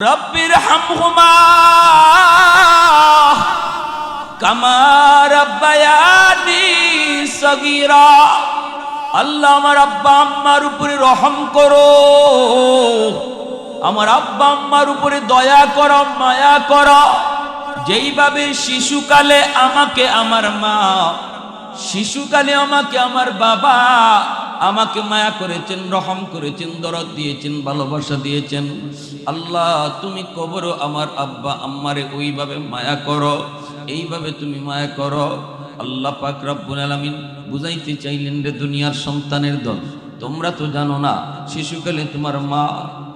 রব্বির হামহুমা কামা রাব্বায়ানি সগীরা। আল্লাহ আমার আব্বা আম্মার উপরে রহম করো, আমার আব্বা আম্মার উপরে দয়া করো, মায়া করো। যেইভাবে শিশুকালে আমাকে আমার মা, শিশুকালে আমাকে আমার বাবা আমাকে মায়া করেছেন, রহম করেছেন, দরদ দিয়েছেন, ভালোবাসা দিয়েছেন। আল্লাহ তুমি কবরও আমার আব্বা আম্মারে ওইভাবে মায়া করো, এইভাবে তুমি মায়া করো। আল্লাহ পাক রব্বুল আলামিন বুঝাইতে চাইলেন, রে দুনিয়ার সন্তানের দল, তোমরা তো জানো না শিশুকালে তোমার মা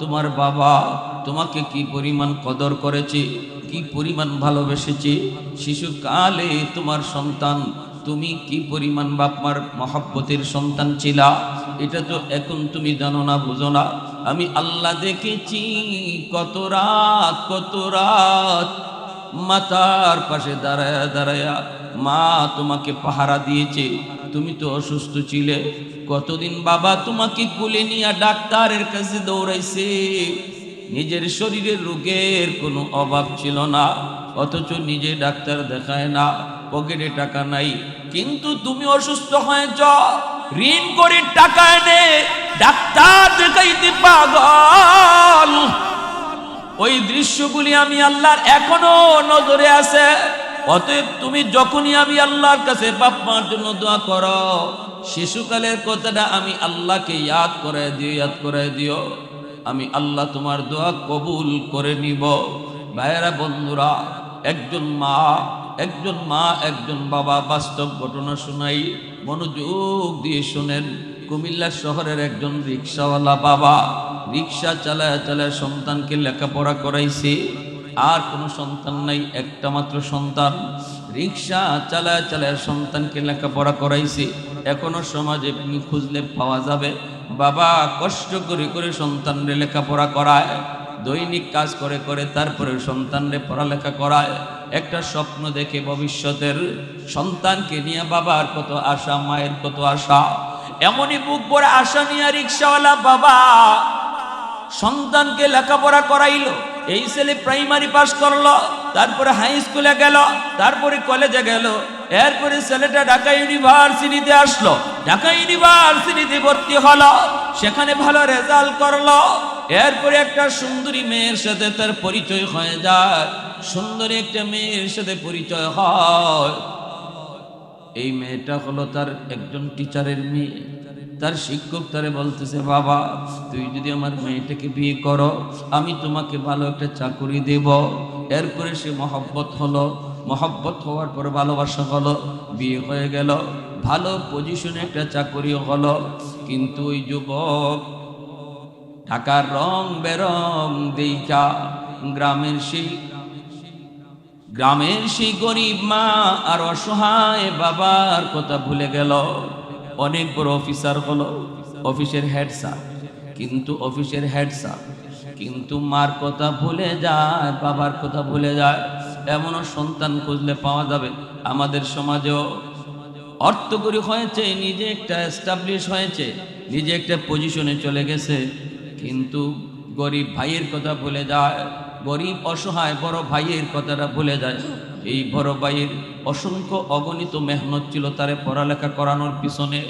তোমার বাবা তোমাকে কি পরিমাণ কদর করেছে, কি পরিমাণ ভালোবেসেছে। শিশুকালে তোমার সন্তান তুমি কি পরিমাণ বাপমার মহব্বতের সন্তান ছিলা, এটা তো এখন তুমি জানো না, বুঝো না। আমি আল্লাহ দেখেছি কত রাত মাতার পাশে দাঁড়ায়া দাঁড়ায়া মা তোমাকে পাহারা দিয়েছে। তুমি তো অসুস্থ ছিলে, কতদিন বাবা তোমাকে কোলে নিয়ে ডাক্তারের কাছে দৌড়াইছে। নিজের শরীরের রোগের কোনো অভাব ছিল না, অথচ নিজে ডাক্তার দেখায় না, পকেটে টাকা নাই, কিন্তু তুমি অসুস্থ হয়েছ, ঋণ করে টাকা এনে ডাক্তার দেখাইতে পাগল। ওই দৃশ্যগুলি আমি আল্লাহর এখনো নজরে আছে। অতএব তুমি যখনই আমি আল্লাহর কাছে বাপ মার জন্য দোয়া করো, শিশুকালের কথাটা আমি আল্লাহকে ইয়াদ করে দিও, আমি আল্লাহ তোমার দোয়া কবুল করে নিব। ভাইয়েরা বন্ধুরা, একজন মা একজন বাবা, বাস্তব ঘটনা শোনাই, মনোযোগ দিয়ে শোনেন। কুমিল্লা শহরের একজন রিক্সাওয়ালা বাবা রিক্সা চালায় চালায় সন্তানকে লেখাপড়া করাইছে। আর কোনো সন্তান নাই, একটা মাত্র সন্তান। রিক্সা চালায় চালায় সন্তানকে লেখাপড়া করাইছে। এখনো সমাজে তুমি খুঁজলে পাওয়া যাবে, বাবা কষ্ট করে করে সন্তানরে লেখাপড়া করায়, দৈনিক কাজ করে করে তারপরে সন্তানরে পড়ালেখা করায়। একটা স্বপ্ন দেখে ভবিষ্যতের সন্তানকে নিয়ে বাবার কত আশা, মায়ের কত আশা। এমনই বুক ভরে আশা নিয়ে রিক্সাওয়ালা বাবা সন্তানকে লেখাপড়া করাইলো। এই ছেলে প্রাইমারি পাস করলো, তারপরে হাই স্কুলে গেল, তারপরে কলেজে গেল, এরপরে ছেলেটা ঢাকা ইউনিভার্সিটিতে আসলো, ঢাকা ইউনিভার্সিটিতে ভর্তি হলো, সেখানে ভালো রেজাল্ট করলো। এরপরে একটা সুন্দরী মেয়ের সাথে তার পরিচয় হয়ে যায়, সুন্দরী একটা মেয়ের সাথে পরিচয় হয়। এই মেয়েটা হলো তার একজন টিচারের মেয়ে। তার শিক্ষক তারে বলতেছে, বাবা তুই যদি আমার মেয়েটাকে বিয়ে করো, আমি তোমাকে ভালো একটা চাকরি দেব। এরপরে সে মহব্বত হওয়ার পর ভালোবাসা হলো, বিয়ে হয়ে গেল, ভালো পজিশনে একটা চাকরিও হলো। কিন্তু ওই যুবক ঢাকার রং বেরং দেইখা গ্রামের সেই গরিব মা আর অসহায় বাবার কথা ভুলে গেল। অনেক বড় অফিসার হলো, অফিসের হেড স্যার, কিন্তু মার কথা ভুলে যায়, বাবার কথা ভুলে যায়। এমনও সন্তান খুঁজলে পাওয়া যাবে। আমাদের সমাজেও অর্থকরী হয়েছে, নিজে একটা এস্টাবলিশ হয়েছে, নিজে একটা পজিশনে চলে গেছে, কিন্তু গরিব ভাইয়ের কথা ভুলে যায়, গরিব অসহায় বড় ভাইয়ের কথাটা ভুলে যায়। এই বড় ভাইয়ের অসংখ্য অগণিত মেহনত ছিল তারে পড়ালেখা করানোর পিছনে।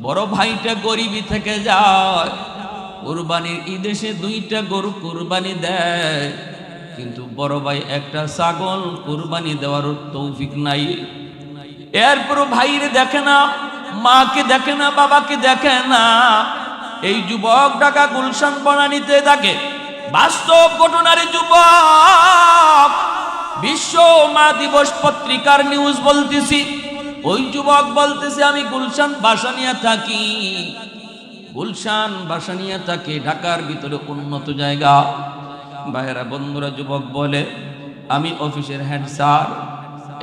বড় ভাইটা গরিবই থেকে যায়, কুরবানির ঈদে সে 2টা গরু কুরবানি দেয়, কিন্তু বড় ভাই একটা ছাগল কুরবানি দেওয়ার তৌফিক নাই। এরপর ভাইরে দেখে না, মাকে দেখে না, বাবাকে দেখে না। এই যুবক ঢাকা গুলশান বনানীতে থাকে, বাস্তব ঘটনার যুবক। বিশ্ব মা দিবস পত্রিকার নিউজ বলতেছি, ওই যুবক বলতেছে আমি গুলশান বাসানিয়া থাকি, ঢাকার ভিতরে উন্নত জায়গা। ভাইয়েরা বন্ধুরা, যুবক বলে আমি অফিসের হেড স্যার।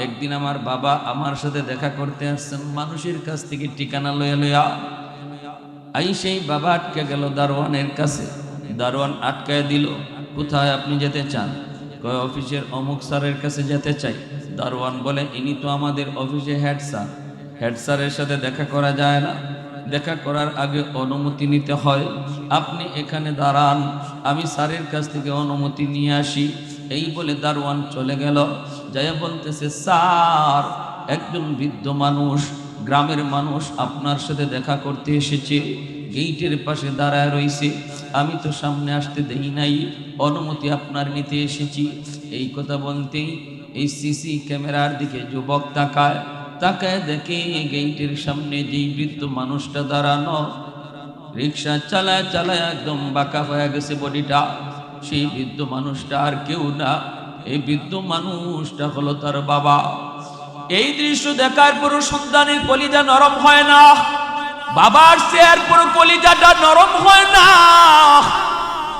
একদিন আমার বাবা আমার সাথে দেখা করতে আসছেন, মানুষের কাছ থেকে ঠিকানা লইয়া সেই বাবা আটকে গেল দারোয়ানের কাছে। দারোয়ান আটকায় দিল, কোথায় আপনি যেতে চান? কয় অফিসের অমুক স্যারের কাছে যেতে চাই। দারোয়ান বলে ইনি তো আমাদের অফিসে হেড স্যার, হেড স্যারের সাথে দেখা করা যায় না। দেখা করার আগে অনুমতি নিতে হয়। আপনি এখানে দাঁড়ান, আমি স্যারের কাছ থেকে অনুমতি নিয়ে আসি। এই বলে দারোয়ান চলে গেল। যাইয়া বলতেছে, স্যার, একজন বৃদ্ধ মানুষ, গ্রামের মানুষ আপনার সাথে দেখা করতে এসেছে, গেইটের পাশে দাঁড়ায় রয়েছে, আমি তো সামনে আসতে দেই নাই, অনুমতি আপনার নিতে এসেছি। এই কথা বলতেই এই সিসি ক্যামেরার দিকে যুবক তাকায়, তাকায় দেখে গেইটের সামনে যেই বৃদ্ধ মানুষটা দাঁড়ানো, রিক্সা চালায় চালায় একদম বাঁকা হয়ে গেছে বডিটা। সেই বৃদ্ধ মানুষটা আর কেউ না, এই বৃদ্ধ মানুষটা হলো তার বাবা। এই দৃশ্য দেখার পর সন্তানের কলিজা নরম হয় না, বাবার চেয়ার পর কলিজাটা নরম হয় না,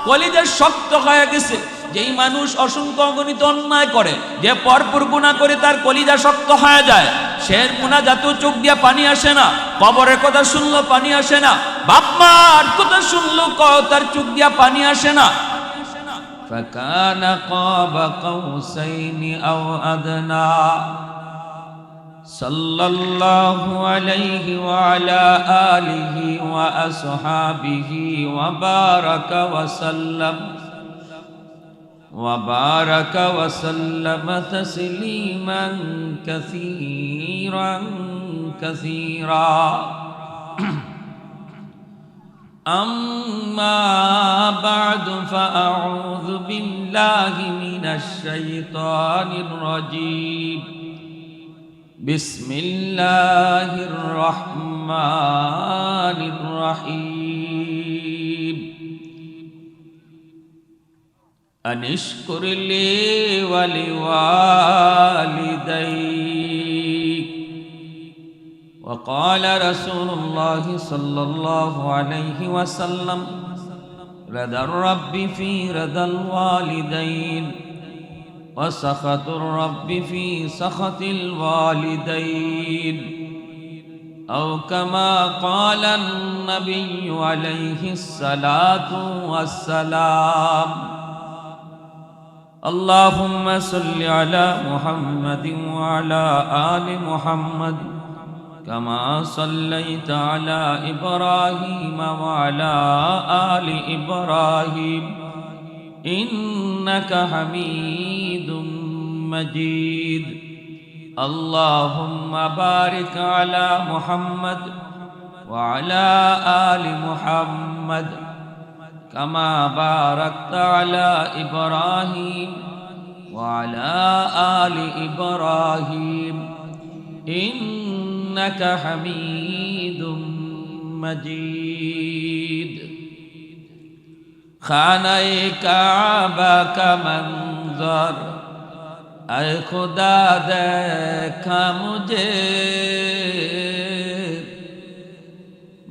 কলিজা শক্ত হয়ে গেছে। যেই মানুষ অসংখ্য অগণিত অন্যায় করে, যে পরপর গুনাহ করে তার কলিজা শক্ত হয়ে যায়, সে মুনাজাতেও চোখ দিয়ে পানি আসে না, কবরের কথা শুনলো পানি আসে না, বাপ মার কথা শুনলো তার চোখ দিয়ে পানি আসে না। ফাকানা কাবা কাউসাইনি আও আদনা সাল্লাল্লাহু আলাইহি ওয়া আলা আলিহি ওয়া আসহাবিহি ওয়া বারাকা ওয়া সাল্লাম وبارك وسلم تسليما كثيرا كثيرا أما بعد فأعوذ بالله من الشيطان الرجيم بسم الله الرحمن الرحيم أن اشكر لي ولوالديك وقال رسول الله صلى الله عليه وسلم رضا الرب في رضا الوالدين وسخط الرب في سخط الوالدين أو كما قال النبي عليه الصلاة والسلام اللهم صل على محمد وعلى آل محمد كما صليت على إبراهيم وعلى آل إبراهيم إنك حميد مجيد اللهم بارك على محمد وعلى آل محمد كما باركت على إبراهيم وعلى آل إبراهيم إنك حميد مجيد خانہ کعبہ کا منظر اے خدا دیکھا مجھے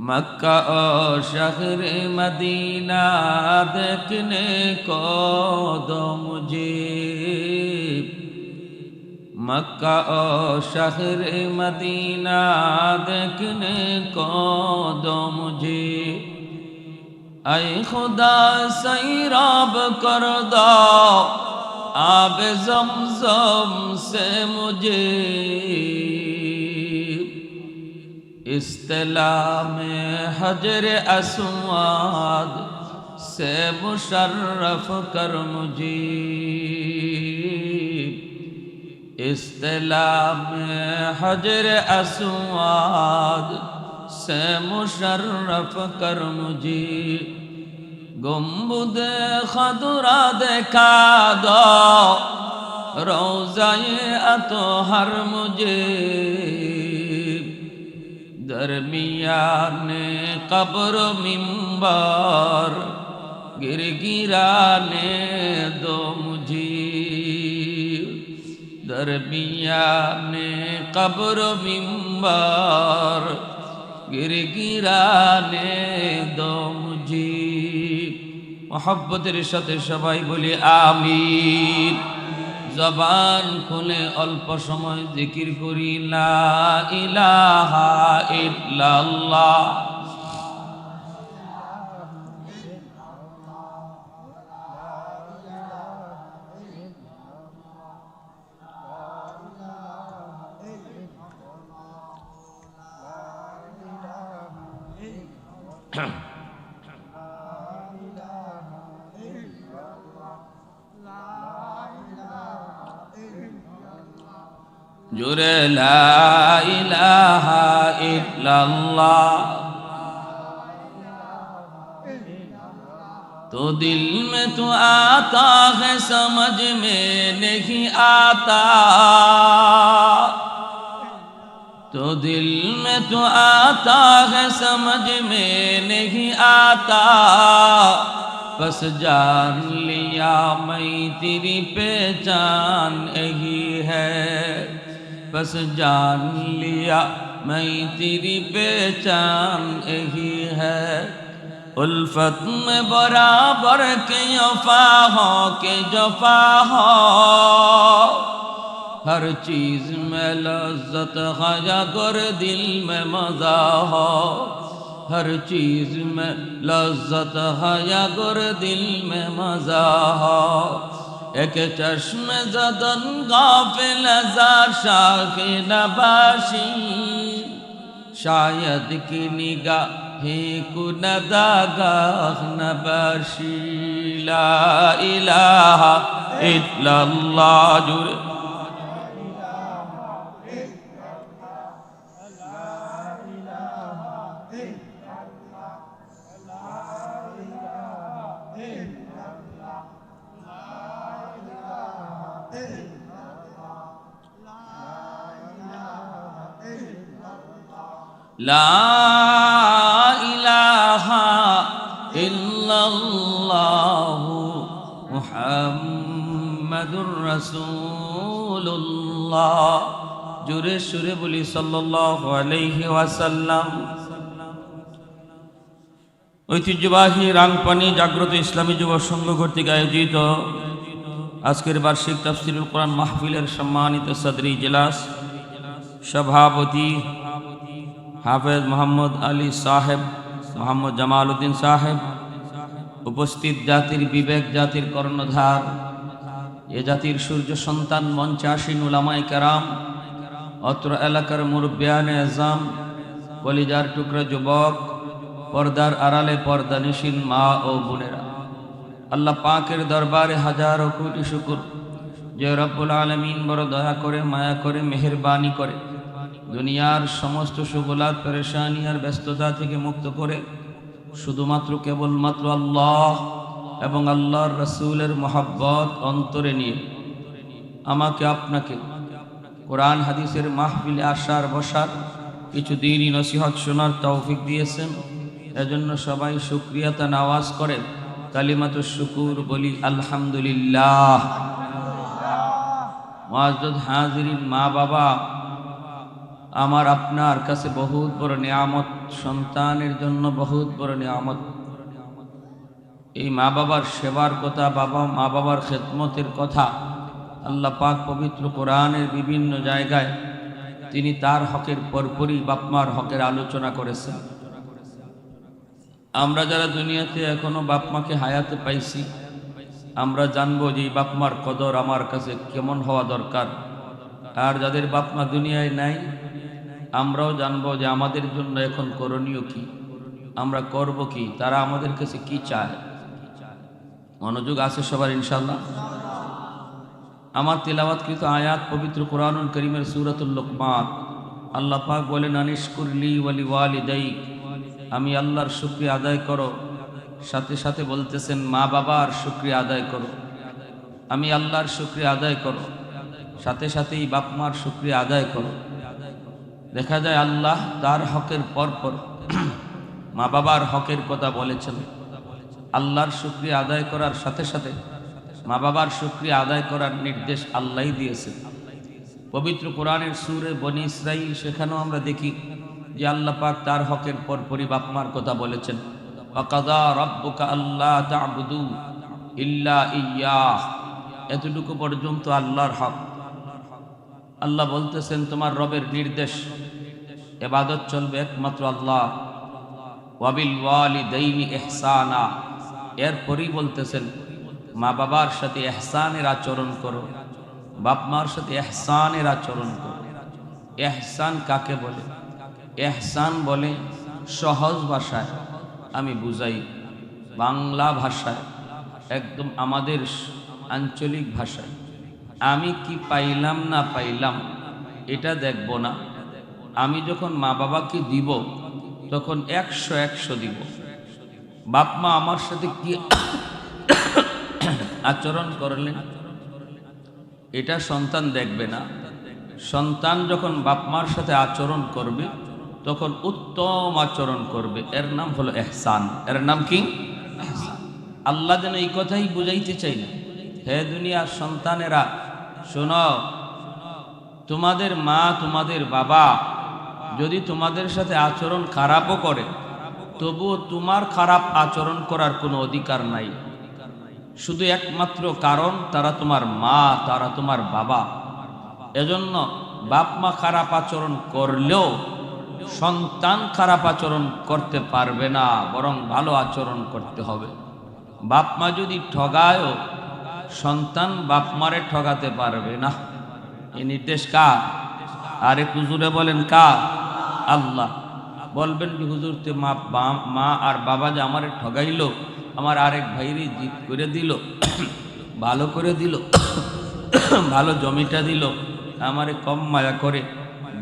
مکہ اور شہر مدینہ دیکھنے کو دو مجھے مکہ اور شہر مدینہ دیکھنے کو دو مجھے اے خدا سیراب کر دو آب زمزم سے مجھے استلام حجر اسود سے مشرف کر مجھے استلام حجر اسود سے مشرف کر مجھے گنبد خضرا دکھا دو روضہ اطہر مجھے درمیان قبر منبر گرگرانے دو مجھے درمیان قبر منبر گرگرانے دو مجھے محبتের সাথে সবাই বলি আমিন জবান খুলে অল্প সময় জিকির করি লা ইলাহা ইল্লাল্লাহ জোরে লা ইলাহা ইল্লাল্লাহ। तो दिल में तो आता है समझ में नहीं आता, तो दिल में तो आता है समझ में नहीं आता, बस जान लिया मैं तेरी पहचान यही है, बस जान लिया मैं तेरी पहचान यही है। उल्फत में बराबर के वफा हो के जफा हो, हर चीज में लज्जत है अगर दिल में मजा हो, हर चीज में लज्जत है अगर दिल में मजा हो। एक चश्म ज़दन गाफिल ज़ार शाख नबाशी, शायद की निगाहे कुनदागाह नबाशी। ला इलाहा इल्लल्लाह जुरे ला इलाहा इल्लल्लाहु मुहम्मदुर रसूलुल्लाह। জোরে সুরে বলি সাল্লাল্লাহু আলাইহি ওয়াসাল্লাম। ঐতিহ্যবাহী রাংপানি জাগ্রত ইসলামী যুব সংঘ কর্তৃক আয়োজিত আজকের বার্ষিক তাফসীরুল কোরআন মাহফিলের সম্মানিত সদরি ইজলাস সভাপতি হাফেজ মোহাম্মদ আলী সাহেব, মোহাম্মদ জামাল উদ্দিন সাহেব, উপস্থিত জাতির বিবেক, জাতির কর্ণধার, এ জাতির সূর্য সন্তান, মঞ্চে আসীন উলামায়ে কেরাম, অত্র এলাকার মুরব্বিয়ানে আযম, কলিজার টুকরা যুবক, পর্দার আড়ালে পর্দানিশীন মা ও বোনেরা, আল্লাহ পাকের দরবারে হাজারো কোটি শুকর যে রব্বুল আলামিন বড় দয়া করে, মায়া করে, মেহেরবানি করে দুনিয়ার সমস্ত সুগলাত, পেরেশানি আর ব্যস্ততা থেকে মুক্ত করে শুধুমাত্র কেবলমাত্র আল্লাহ এবং আল্লাহর রাসূলের মহব্বত অন্তরে নিয়ে আমাকে আপনাকে কোরআন হাদিসের মাহফিলে আসার বসার কিছু দিনই নসিহত শোনার তৌফিক দিয়েছেন। এজন্য সবাই শুকরিয়াতা নাওয়াজ করে কালিমাতুশ শুকুর বলি আলহামদুলিল্লাহ। মুআজ্জাজ হাজিরিন, মা বাবা আমার আপনার কাছে বহুত বড় নিয়ামত, সন্তানের জন্য বহুত বড় নিয়ামত। এই মা বাবার সেবার কথা, মা বাবার খেদমতের কথা আল্লাহ পাক পবিত্র কোরআনের বিভিন্ন জায়গায় তিনি তার হকের পরপরই বাপমার হকের আলোচনা করেছেন। আমরা যারা দুনিয়াতে এখনো বাপমাকে হায়াতে পাইছি, আমরা জানবো যে এই বাপমার কদর আমার কাছে কেমন হওয়া দরকার। আর যাদের বাপমা দুনিয়ায় নাই, আমরাও জানবো যে আমাদের জন্য এখন করণীয় কি, আমরা করব কি, তারা আমাদের কাছে কি চায়। মনোযোগ আছে সবার ইনশাআল্লাহ। আমার তিলাওয়াতকৃত আয়াত পবিত্র কোরআনুল কারীমের সূরাতুল লুকমান। আল্লাহ পাক বলেন আনিশকুরলি ওয়ালি ওয়ালিদাইক, আমি আল্লাহর শুকরিয়া আদায় করো। সাথে সাথে বলতেছেন মা বাবার শুকরিয়া আদায় করো। আমি আল্লাহর শুকরিয়া আদায় করো, সাথে সাথেই বাপ মার শুকরিয়া আদায় করো। দেখা যায় আল্লাহ তার হকের পরপর মা বাবার হকের কথা বলেছেন। আল্লাহর শুকরিয়া আদায় করার সাথে সাথে মা বাবার শুকরিয়া আদায় করার নির্দেশ আল্লাহই দিয়েছেন। পবিত্র কোরআনের সূরা বনী ইসরাঈল, সেখানেও আমরা দেখি যে আল্লাহ পাক তার হকের পরপরই বাপ মার কথা বলেছেন। ওয়াকাযা রাব্বুকা আল্লা তা'বুদু ইল্লা ইয়্যাহ, এতটুকু পর্যন্ত আল্লাহর হক। আল্লাহ বলতেছেন তোমার রবের নির্দেশ, ইবাদত চলবে একমাত্র আল্লাহ। ওয়াবিল ওয়ালিদাইনি ইহসানা, এরপরই বলতেছেন মা বাবার সাথে ইহসানের আচরণ করো, বাপ মার সাথে ইহসানের আচরণ করো। ইহসান কাকে বলে? ইহসান বলে সহজ ভাষায় আমি বুঝাই বাংলা ভাষায়, একদম আমাদের আঞ্চলিক ভাষায়। আমি কি পাইলাম না পাইলাম এটা দেখব না। আমি যখন মা বাবাকে দিব তখন 100 দিব। বাপ মা আমার সাথে কি আচরণ করলেন এটা সন্তান দেখবে না। সন্তান যখন বাপ মার সাথে আচরণ করবে তখন উত্তম আচরণ করবে, এর নাম হলো ইহসান। এর নাম কি? ইহসান। আল্লাহ যেন এই কথাই বুঝাইতে চাই না, হে দুনিয়ার সন্তানেরা শোনো, তোমাদের মা তোমাদের বাবা যদি তোমাদের সাথে আচরণ খারাপও করে তবুও তোমার খারাপ আচরণ করার কোনো অধিকার নাই। শুধু একমাত্র কারণ তারা তোমার মা, তারা তোমার বাবা। এজন্য বাপ মা খারাপ আচরণ করলেও সন্তান খারাপ আচরণ করতে পারবে না, বরং ভালো আচরণ করতে হবে। বাপ মা যদি ঠগায়ও সন্তান বাপ মারে ঠগাতে পারবে না। এই নির্দেশ কার? আরে হুজুরে বলেন কার? আল্লাহ। বলবেন কি হুজুর তে মা আর বাবা যে আমারে ঠগাইলো, আমার আরেক ভাইরে জিত করে দিল, ভালো করে দিল, ভালো জমিটা দিল, আমারে কম মায়া করে,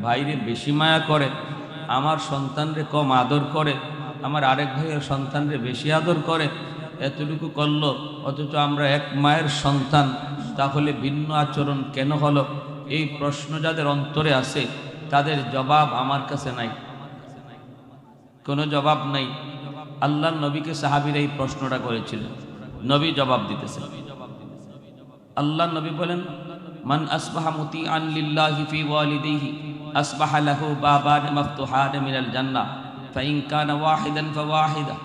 ভাইরে বেশি মায়া করে, আমার সন্তানরে কম আদর করে, আমার আরেক ভাইয়ের সন্তানরে বেশি আদর করে, এতটুকু করলো অথচ আমরা এক মায়ের সন্তান, তাহলে ভিন্ন আচরণ কেন হলো? এই প্রশ্ন যাদের অন্তরে আছে তাদের জবাব আমার কাছে নাই, কোনো জবাব নাই। আল্লাহর নবীকে সাহাবীরা এই প্রশ্নটা করেছিলেন, নবী জবাব দিতেছেন। আল্লাহর নবী বলেন, মান আসবাহা মুতিআন লিল্লাহি ফি ওয়ালিদাইহি আসবাহা লাহু বাবান মাফতুহান মিনাল জান্নাহ ফাইন কানা ওয়াহিদান ফাওয়াহিদা।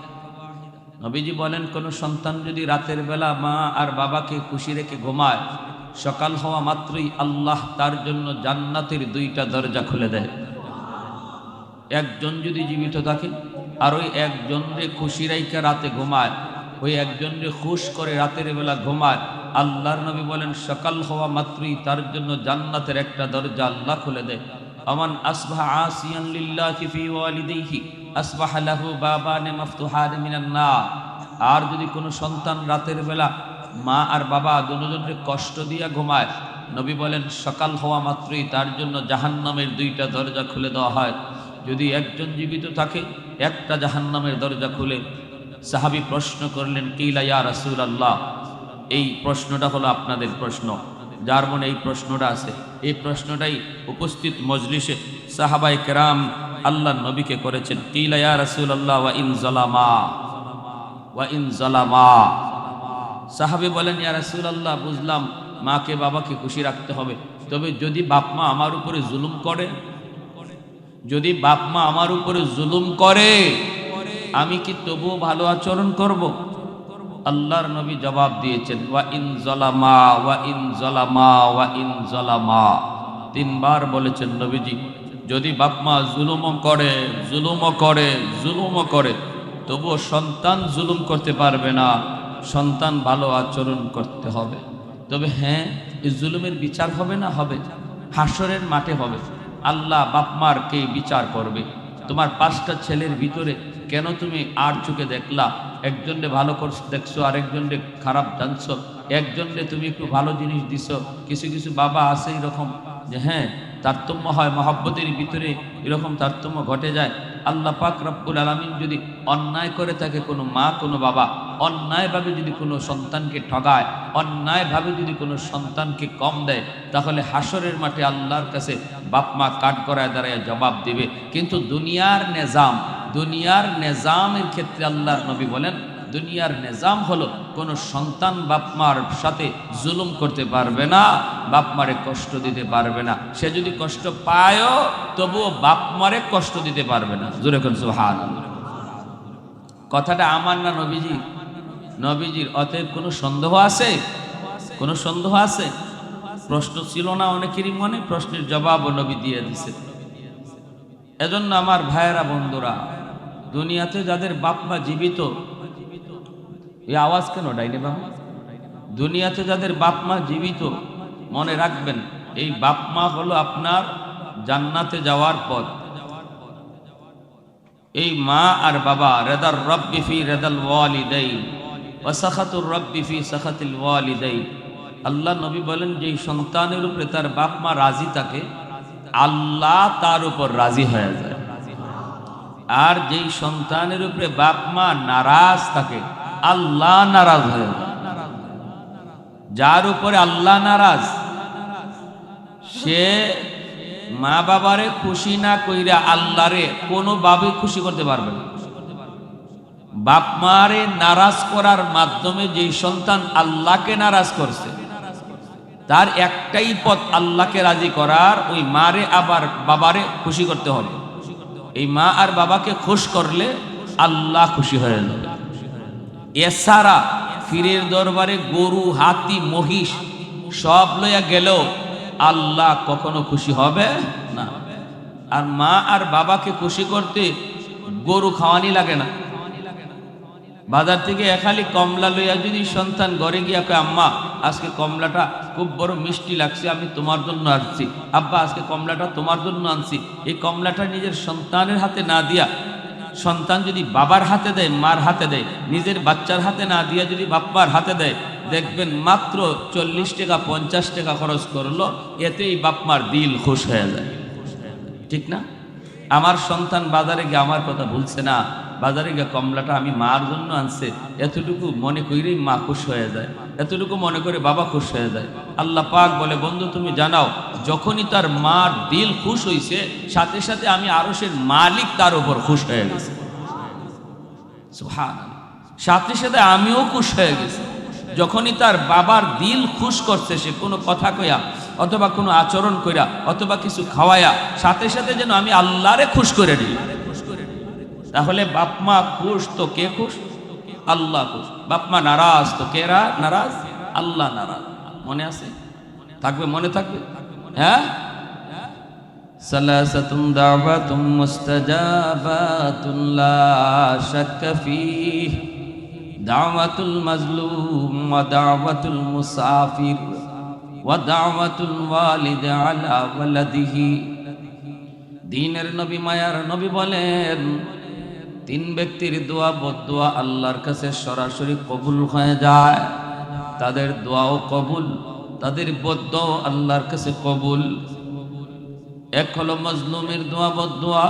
নবীজি বলেন, কোন সন্তান যদি রাতের বেলা মা আর বাবাকে খুশি রেখে ঘুমায়, সকাল হওয়া মাত্রই আল্লাহ তার জন্য জান্নাতের 2টা দরজা খুলে দেয়। একজন যদি জীবিত থাকে আর ওই একজনরে খুশি রাইখা রাতে ঘুমায়, ওই একজনরে খুশ করে রাতের বেলা ঘুমায়, আল্লাহর নবী বলেন সকাল হওয়া মাত্রই তার জন্য জান্নাতের একটা দরজা আল্লাহ খুলে দেয়। আমান আসবাহা আসিয়ান লিল্লাহি ফি ওয়ালিদাইহি আসবাহা লাহু বাবান মাফতুহান মিনান নার। আর যদি কোনো সন্তান রাতের বেলা মা আর বাবা দুজনকে কষ্ট দিয়া ঘুমায়, নবী বলেন সকাল হওয়া মাত্রই তার জন্য জাহান্নামের 2টা দরজা খুলে দেওয়া হয়। যদি একজন জীবিত থাকে একটা জাহান্নামের দরজা খুলে। সাহাবী প্রশ্ন করলেন, কিলা ইয়া রাসূলুল্লাহ। এই প্রশ্নটা হলো আপনাদের প্রশ্ন, যার মনে এই প্রশ্নটা আছে, এই প্রশ্নটাই উপস্থিত মজলিসে সাহাবায়ে কেরাম আল্লাহর নবীকে করেছেন। কিলা ইয়া রাসূলুল্লাহ ওয়া ইন যালামা, ওয়া ইন যালামা। সাহাবী বলেন, ইয়া রাসূলুল্লাহ, বুঝলাম মাকে বাবাকে খুশি রাখতে হবে, তবে যদি বাপ মা আমার উপরে জুলুম করে, যদি বাপ মা আমার উপরে জুলুম করে আমি কি তবুও ভালো আচরণ করব? আল্লাহর নবী জবাব দিয়েছেন, ওয়া ইন যালামা ওয়া ইন যালামা ওয়া ইন যালামা। 3বার বলেছেন নবীজি, যদি বাপ মা জুলুমও করে, জুলুমও করে, জুলুমও করে, তবুও সন্তান জুলুম করতে পারবে না, সন্তান ভালো আচরণ করতে হবে। তবে হ্যাঁ, এই জুলুমের বিচার হবে না? হবে, হাসরের মাঠে হবে। আল্লাহ বাপ মার কে বিচার করবে। তোমার 5টা ছেলের ভিতরে কেন তুমি আর চোখে দেখলা? একজনরে ভালো দেখছো, আরেকজনরে খারাপ জানছো, একজনরে তুমি একটু ভালো জিনিস দিছো। কিছু কিছু বাবা আছে এরকম যে হ্যাঁ তারতম্য হয়, মহব্বতের ভিতরে এরকম তারতম্য ঘটে যায়। আল্লাহ পাক রব্বুল আলামিন যদি অন্যায় করে থাকে, কোনো মা কোনো বাবা অন্যায়ভাবে যদি কোনো সন্তানকে ঠগায়, অন্যায়ভাবে যদি কোনো সন্তানকে কম দেয়, তাহলে হাসরের মাঠে আল্লাহর কাছে বাপ মা কাঠ করায় দাঁড়ায় জবাব দিবে। কিন্তু দুনিয়ার নেজামের ক্ষেত্রে আল্লাহর নবী বলেন, দুনিয়ার নিজাম হলো কোন সন্তান বাপ মার সাথে জুলুম করতে পারবে না, বাপ মারে কষ্ট দিতে পারবে না। সে যদি কষ্ট পায়ও তবুও বাপ মারে কষ্ট দিতে পারবে না। জোরে কোন সুবহানাল্লাহ। কথাটা আমার না নবীজি? নবীজির। অতএব কোনো সন্দেহ আছে? কোনো সন্দেহ আছে? প্রশ্ন ছিল না অনেকেরই মনে, প্রশ্নের জবাবও নবী দিয়ে দিছে। এজন্য আমার ভাইয়েরা বন্ধুরা, দুনিয়াতে যাদের বাপ মা জীবিত, এই আওয়াজ কেন ডাইনে বাবা? দুনিয়াতে যাদের বাপ মা জীবিত, মনে রাখবেন এই বাপ মা হলো আপনার জান্নাতে যাওয়ার পথ। এই মা আর বাবা রেদার রব্বি ফি রেদাল ওয়ালিদাইন ওয়া সাখাতুর রব্বি ফি সাখাতিল ওয়ালিদাইন। আল্লাহ নবী বলেন, যেই সন্তানের উপরে তার বাপ মা রাজি থাকে আল্লাহ তার উপর রাজি হয়ে যায়, আর যেই সন্তানের উপরে বাপ মা নারাজ থাকে আল্লাহ নারাজ হয়ে যায়। যার উপরে আল্লাহ নারাজ সে মা বাবারে খুশি না কইরা আল্লাহরে কোনোভাবে খুশি করতে পারবে না। বাপ মারে নারাজ করার মাধ্যমে যেই সন্তান আল্লাহকে নারাজ করছে তার একটাই পথ আল্লাহকে রাজি করার, ওই মারে আবার বাবারে খুশি করতে হবে। এই মা আর বাবাকে খুশ করলে আল্লাহ খুশি হয়ে যাবে। এছাড়া ফিরের দরবারে গরু, হাতি, মহিষ সব লইয়া গেলেও আল্লাহ কখনো খুশি হবে না। আর মা আর বাবাকে খুশি করতে গরু খাওয়ানি লাগে না। বাজার থেকে একালি কমলা লইয়া যদি সন্তান ঘরে গিয়া কয়, আম্মা আজকে কমলাটা খুব বড় মিষ্টি লাগছে, আমি তোমার জন্য আনছি, আব্বা আজকে কমলাটা তোমার জন্য আনছি, এই কমলাটা নিজের সন্তানের হাতে না দিয়া সন্তান যদি বাবার হাতে দেয়, মার হাতে দেয়, নিজের বাচ্চার হাতে না দিয়া যদি বাপ্পার হাতে দেয়, দেখবেন মাত্র 40 টাকা 50 টাকা খরচ করলো, এতেই বাপমার দিল খুশ হয়ে যায়। ঠিক না? আমার সন্তান বাজারে গিয়ে আমার কথা ভুলছে না, বাজারে গিয়ে কমলাটা আমি মার জন্য আনছে, এতটুকু মনে করেই মা খুশ হয়ে যায়, এতটুকু মনে করে বাবা খুশ হয়ে যায়। আল্লাহ পাক বলে, বন্ধু তুমি জানাও, যখনই তার মার দিল খুশ হইছে সাথে সাথে আমি আরশের মালিক তার উপর খুশ হয়ে গেছে। সুবহানাল্লাহ। সাথে সাথে আমিও খুশ হয়ে গেছি। যখনই তার বাবার দিল খুশ করছে, সে কোনো কথা কইয়া অথবা কোনো আচরণ কইরা অথবা কিছু খাওয়ায়া, সাথে সাথে যেন আমি আল্লাহরে খুশ করে দিই। তাহলে বাপমা খুশ তো কে খুশ? আল্লাহ খুশ। বাপমা নারাজ তো কে নারাজ? আল্লাহ নারাজ। মনে আছে? থাকবে? মনে থাকবে? হ্যাঁ, সালাসাতুন দাওয়াতুম মুস্তাজাবাতুন লা শাক্কা ফীহি দাওয়াতুল মাজলুম ওয়া দাওয়াতুল মুসাফির ওয়া দাওয়াতুল ওয়ালিদ আলা ওয়ালাদিহি। দ্বীনের নবী, মায়ার নবী বলেন, 3 ব্যক্তির দোয়া বদদোয়া আল্লাহর কাছে সরাসরি কবুল হয়ে যায়। তাদের দোয়াও কবুল, তাদের বদদোয়া আল্লাহর কাছে কবুল। এক হলো মজলুমের দোয়া বদদোয়া,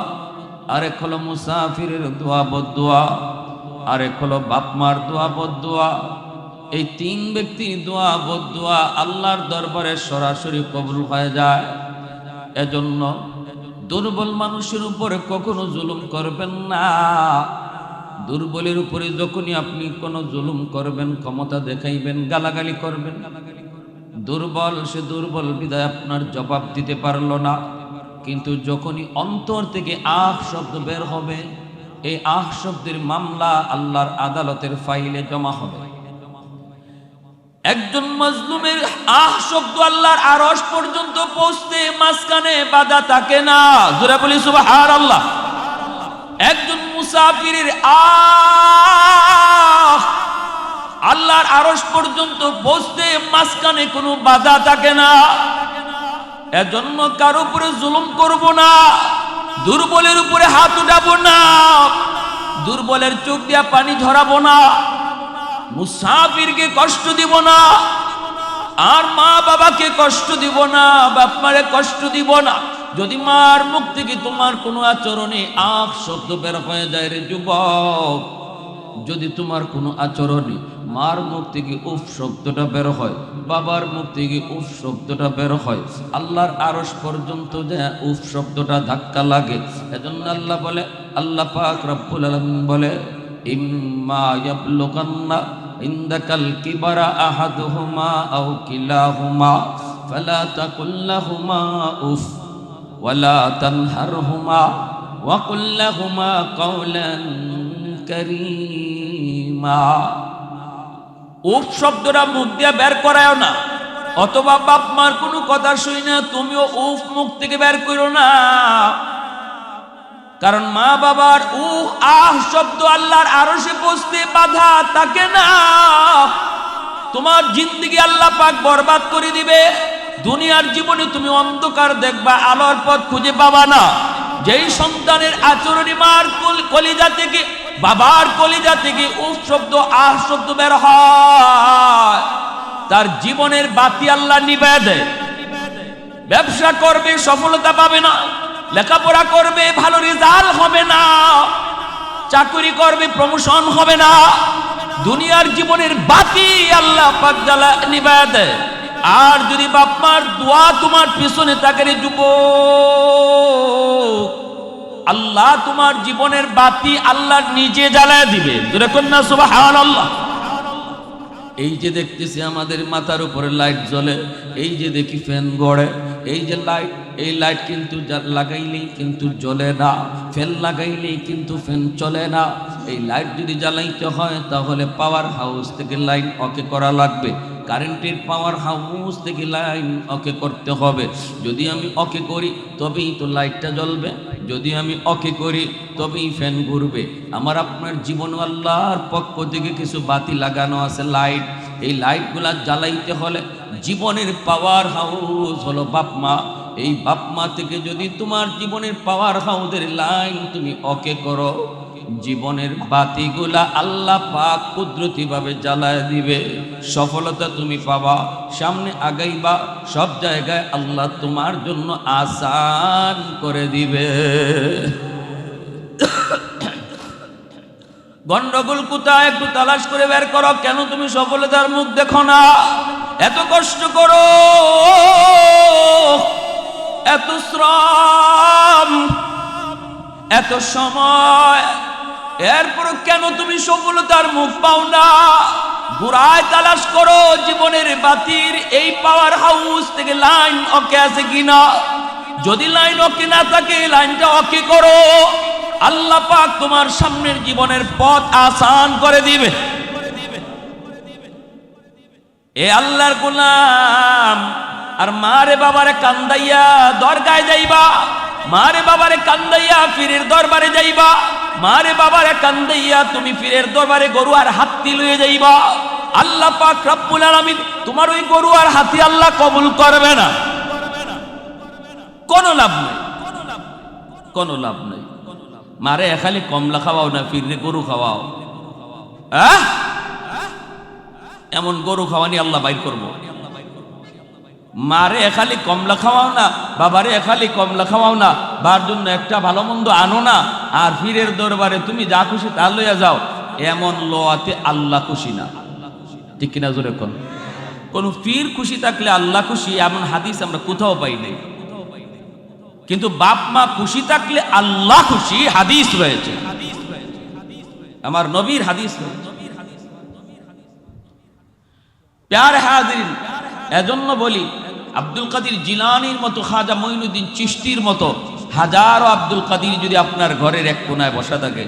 আরেক হলো মুসাফিরের দোয়া বদদোয়া, আরেক হলো বাপমার দোয়া বদদোয়া। এই 3 ব্যক্তির দোয়া বদদোয়া আল্লাহর দরবারে সরাসরি কবুল হয়ে যায়। এজন্য দুর্বল মানুষের উপরে কখনো জুলুম করবেন না। দুর্বলের উপরে যখনই আপনি কোনো জুলুম করবেন, ক্ষমতা দেখাইবেন, গালাগালি করবেন, দুর্বল সে দুর্বল বিদায় আপনার জবাব দিতে পারলো না। কিন্তু যখনই অন্তর থেকে আহ শব্দ বের হবে, এই আহ শব্দের মামলা আল্লাহর আদালতের ফাইলে জমা হবে। একজন মাজলুমের আহ শব্দ আল্লাহর আরশ পর্যন্ত পৌঁছতে মাঝখানে বাধা থাকে না। জোরে বলি সুবহানাল্লাহ। একজন মুসাফিরের আহ আল্লাহর আরশ পর্যন্ত পৌঁছতে মাঝখানে কোনো বাধা থাকে না। এজন্য কারো উপরে জুলুম করব না, দুর্বলের উপরে হাত উঠাবো না, দুর্বলের চোখ দিয়া পানি ঝরাবো না, মুসাফিরকে কষ্ট দিব না, আর মা বাবাকে কষ্ট দিব না, বাপমারে কষ্ট দিব না। যদি মার মুখ থেকে তোমার কোনো আচরণে আখ শব্দ বের হয়ে যায় রে যুবক, যদি তোমার কোনো আচরণে মার মুখ থেকে উফ শব্দটা বের হয়, বাবার মুখ থেকে উফ শব্দটা বের হয়, আল্লাহর আরশ পর্যন্ত যায় উফ শব্দটা ধাক্কা লাগে। এজন্য আল্লাহ বলে, আল্লাহ পাক রব্বুল আলামিন বলে, ইম্মা ইয়াবলুগান্না ইনদাকাল কিবারা আহাদুহুমা আও কিলাহুমা ফালা তাকুল লাহুমা উফ ওয়ালা তানহারহুমা ওয়া কুল লাহুমা কাওলান কারীমা। উফ শব্দটা মুখ দিয়ে বের করায়ও না, অথবা বাপ মার কোনো কথা শুই না তুমিও উফ মুখ থেকে বের করো না। কারণ মা বাবার উহ আহ শব্দ আল্লাহর আরশে পৌঁছতে বাধা থাকে না। তোমার জিন্দেগি আল্লাহ পাক বরবাদ করে দিবে। দুনিয়ার জীবনে তুমি অন্ধকার দেখবা, আলোর পথ খুঁজে পাবা না। যেই সন্তানের আচরণে মার কলিজা থেকে, বাবার কলিজা থেকে উফ শব্দ আহ শব্দ বের হয়, তার জীবনের বাতি আল্লাহ নিভিয়ে দেয়। ব্যবসা করবে সফলতা পাবে না, লেখাপড়া করবে ভালো রেজাল্ট হবে না, চাকরি করবে প্রমোশন হবে না, দুনিয়ার জীবনের বাতি আল্লাহ পাক জ্বালা নিভিয়ে দেয়। আর যদি বাপ মার দোয়া তোমার পিছনে থাকে রে যুবক, আল্লাহ তোমার জীবনের বাতি আল্লাহ নিজে জ্বালায় দিবে। যেরকম না সুবহানাল্লাহ। এই যে দেখতেছি আমাদের মাথার উপরে লাইট জ্বলে, এই যে দেখি ফ্যান গড়ে, এই যে লাইট, এই লাইট কিন্তু লাগাইলেই কিন্তু জ্বলে না, ফ্যান লাগাইলেই কিন্তু ফ্যান চলে না। এই লাইট যদি জ্বালাইতে হয় তাহলে পাওয়ার হাউস থেকে লাইন ওকে করা লাগবে, কারেন্টের পাওয়ার হাউস থেকে লাইন ওকে করতে হবে। যদি আমি ওকে করি তবেই তো লাইটটা জ্বলবে, যদি আমি ওকে করি তবেই ফ্যান ঘুরবে। আমার আপনার জীবন আল্লাহর পক্ষ থেকে কিছু বাতি লাগানো আছে, লাইট। এই লাইটগুলা জ্বালাইতে হলে জীবনের পাওয়ার হাউস হলো বাপ মা। এই বাপ মা থেকে যদি তোমার জীবনের পাওয়ার হাউসের লাইন তুমি ওকে করো, জীবনের বাতিগুলা আল্লাহ পাক কুদরতিভাবে জ্বালায় দিবে, সফলতা তুমি পাবা, সামনে আগাইবা, সব জায়গায় আল্লাহ তোমার জন্য আসান করে দিবে। গন্ডগোল কোথায় একটু তালাশ করে বের করো। কেন তুমি সফলতার মুখ দেখো না? এত কষ্ট করো, এত শ্রম, এত সময়, এরপর কেন তুমি সফলতার মুখ পাও না? ঘুরায় তালাশ করো জীবনের বাতির এই পাওয়ার হাউস থেকে লাইন ওকে আছে কিনা। যদি লাইন ওকে না থাকে লাইনটা ওকে করো, আল্লাহ পাক তোমার সামনের জীবনের পথ আসান করে দিবে। এ আল্লাহর গোলাম, আর মারে বাবারে কান্দাইয়া দরগায় যাইবা, মারে বাবারে কান্দাইয়া পীরের দরবারে যাইবা, মারে বাবারে কান্দাইয়া তুমি পীরের দরবারে গরু আর হাতি লইয়ে যাইবা, আল্লাহ পাক রব্বুল আলামিন তোমার ওই গরু আর হাতি আল্লাহ কবুল করবে না। কোনো লাভ নাই, কোনো লাভ নাই। মারে খালি কমলা খাওয়াও না, পীরে গরু খাওয়াও। এমন গরু খাওয়ানি আল্লাহ বাইর করবো। মারে খালি কমলা খাওয়াও না, বাবারে খালি কমলা খাওয়াও না, বার জন্য একটা ভালো মন্দ আনো না, আর পীরের দরবারে তুমি যা খুশি তা লইয়া যাও, এমন লোয়াতে আল্লাহ খুশি না। ঠিক কিনা জোরে কোন? কোন পীর খুশি থাকলে আল্লাহ খুশি এমন হাদিস আমরা কোথাও পাই নাই, কিন্তু বাপ মা খুশি থাকলে আল্লাহ খুশি হাদিস রয়েছে, আমার নবীর হাদিস রয়েছে। প্যারে হাজিরিন, এজন্য বলি আব্দুল কাদের জিলানীর মতো, খাজা মঈনুদ্দিন চিশতির মতো হাজারো আব্দুল কাদের যদি আপনার ঘরের এক কোনায় বসা থাকে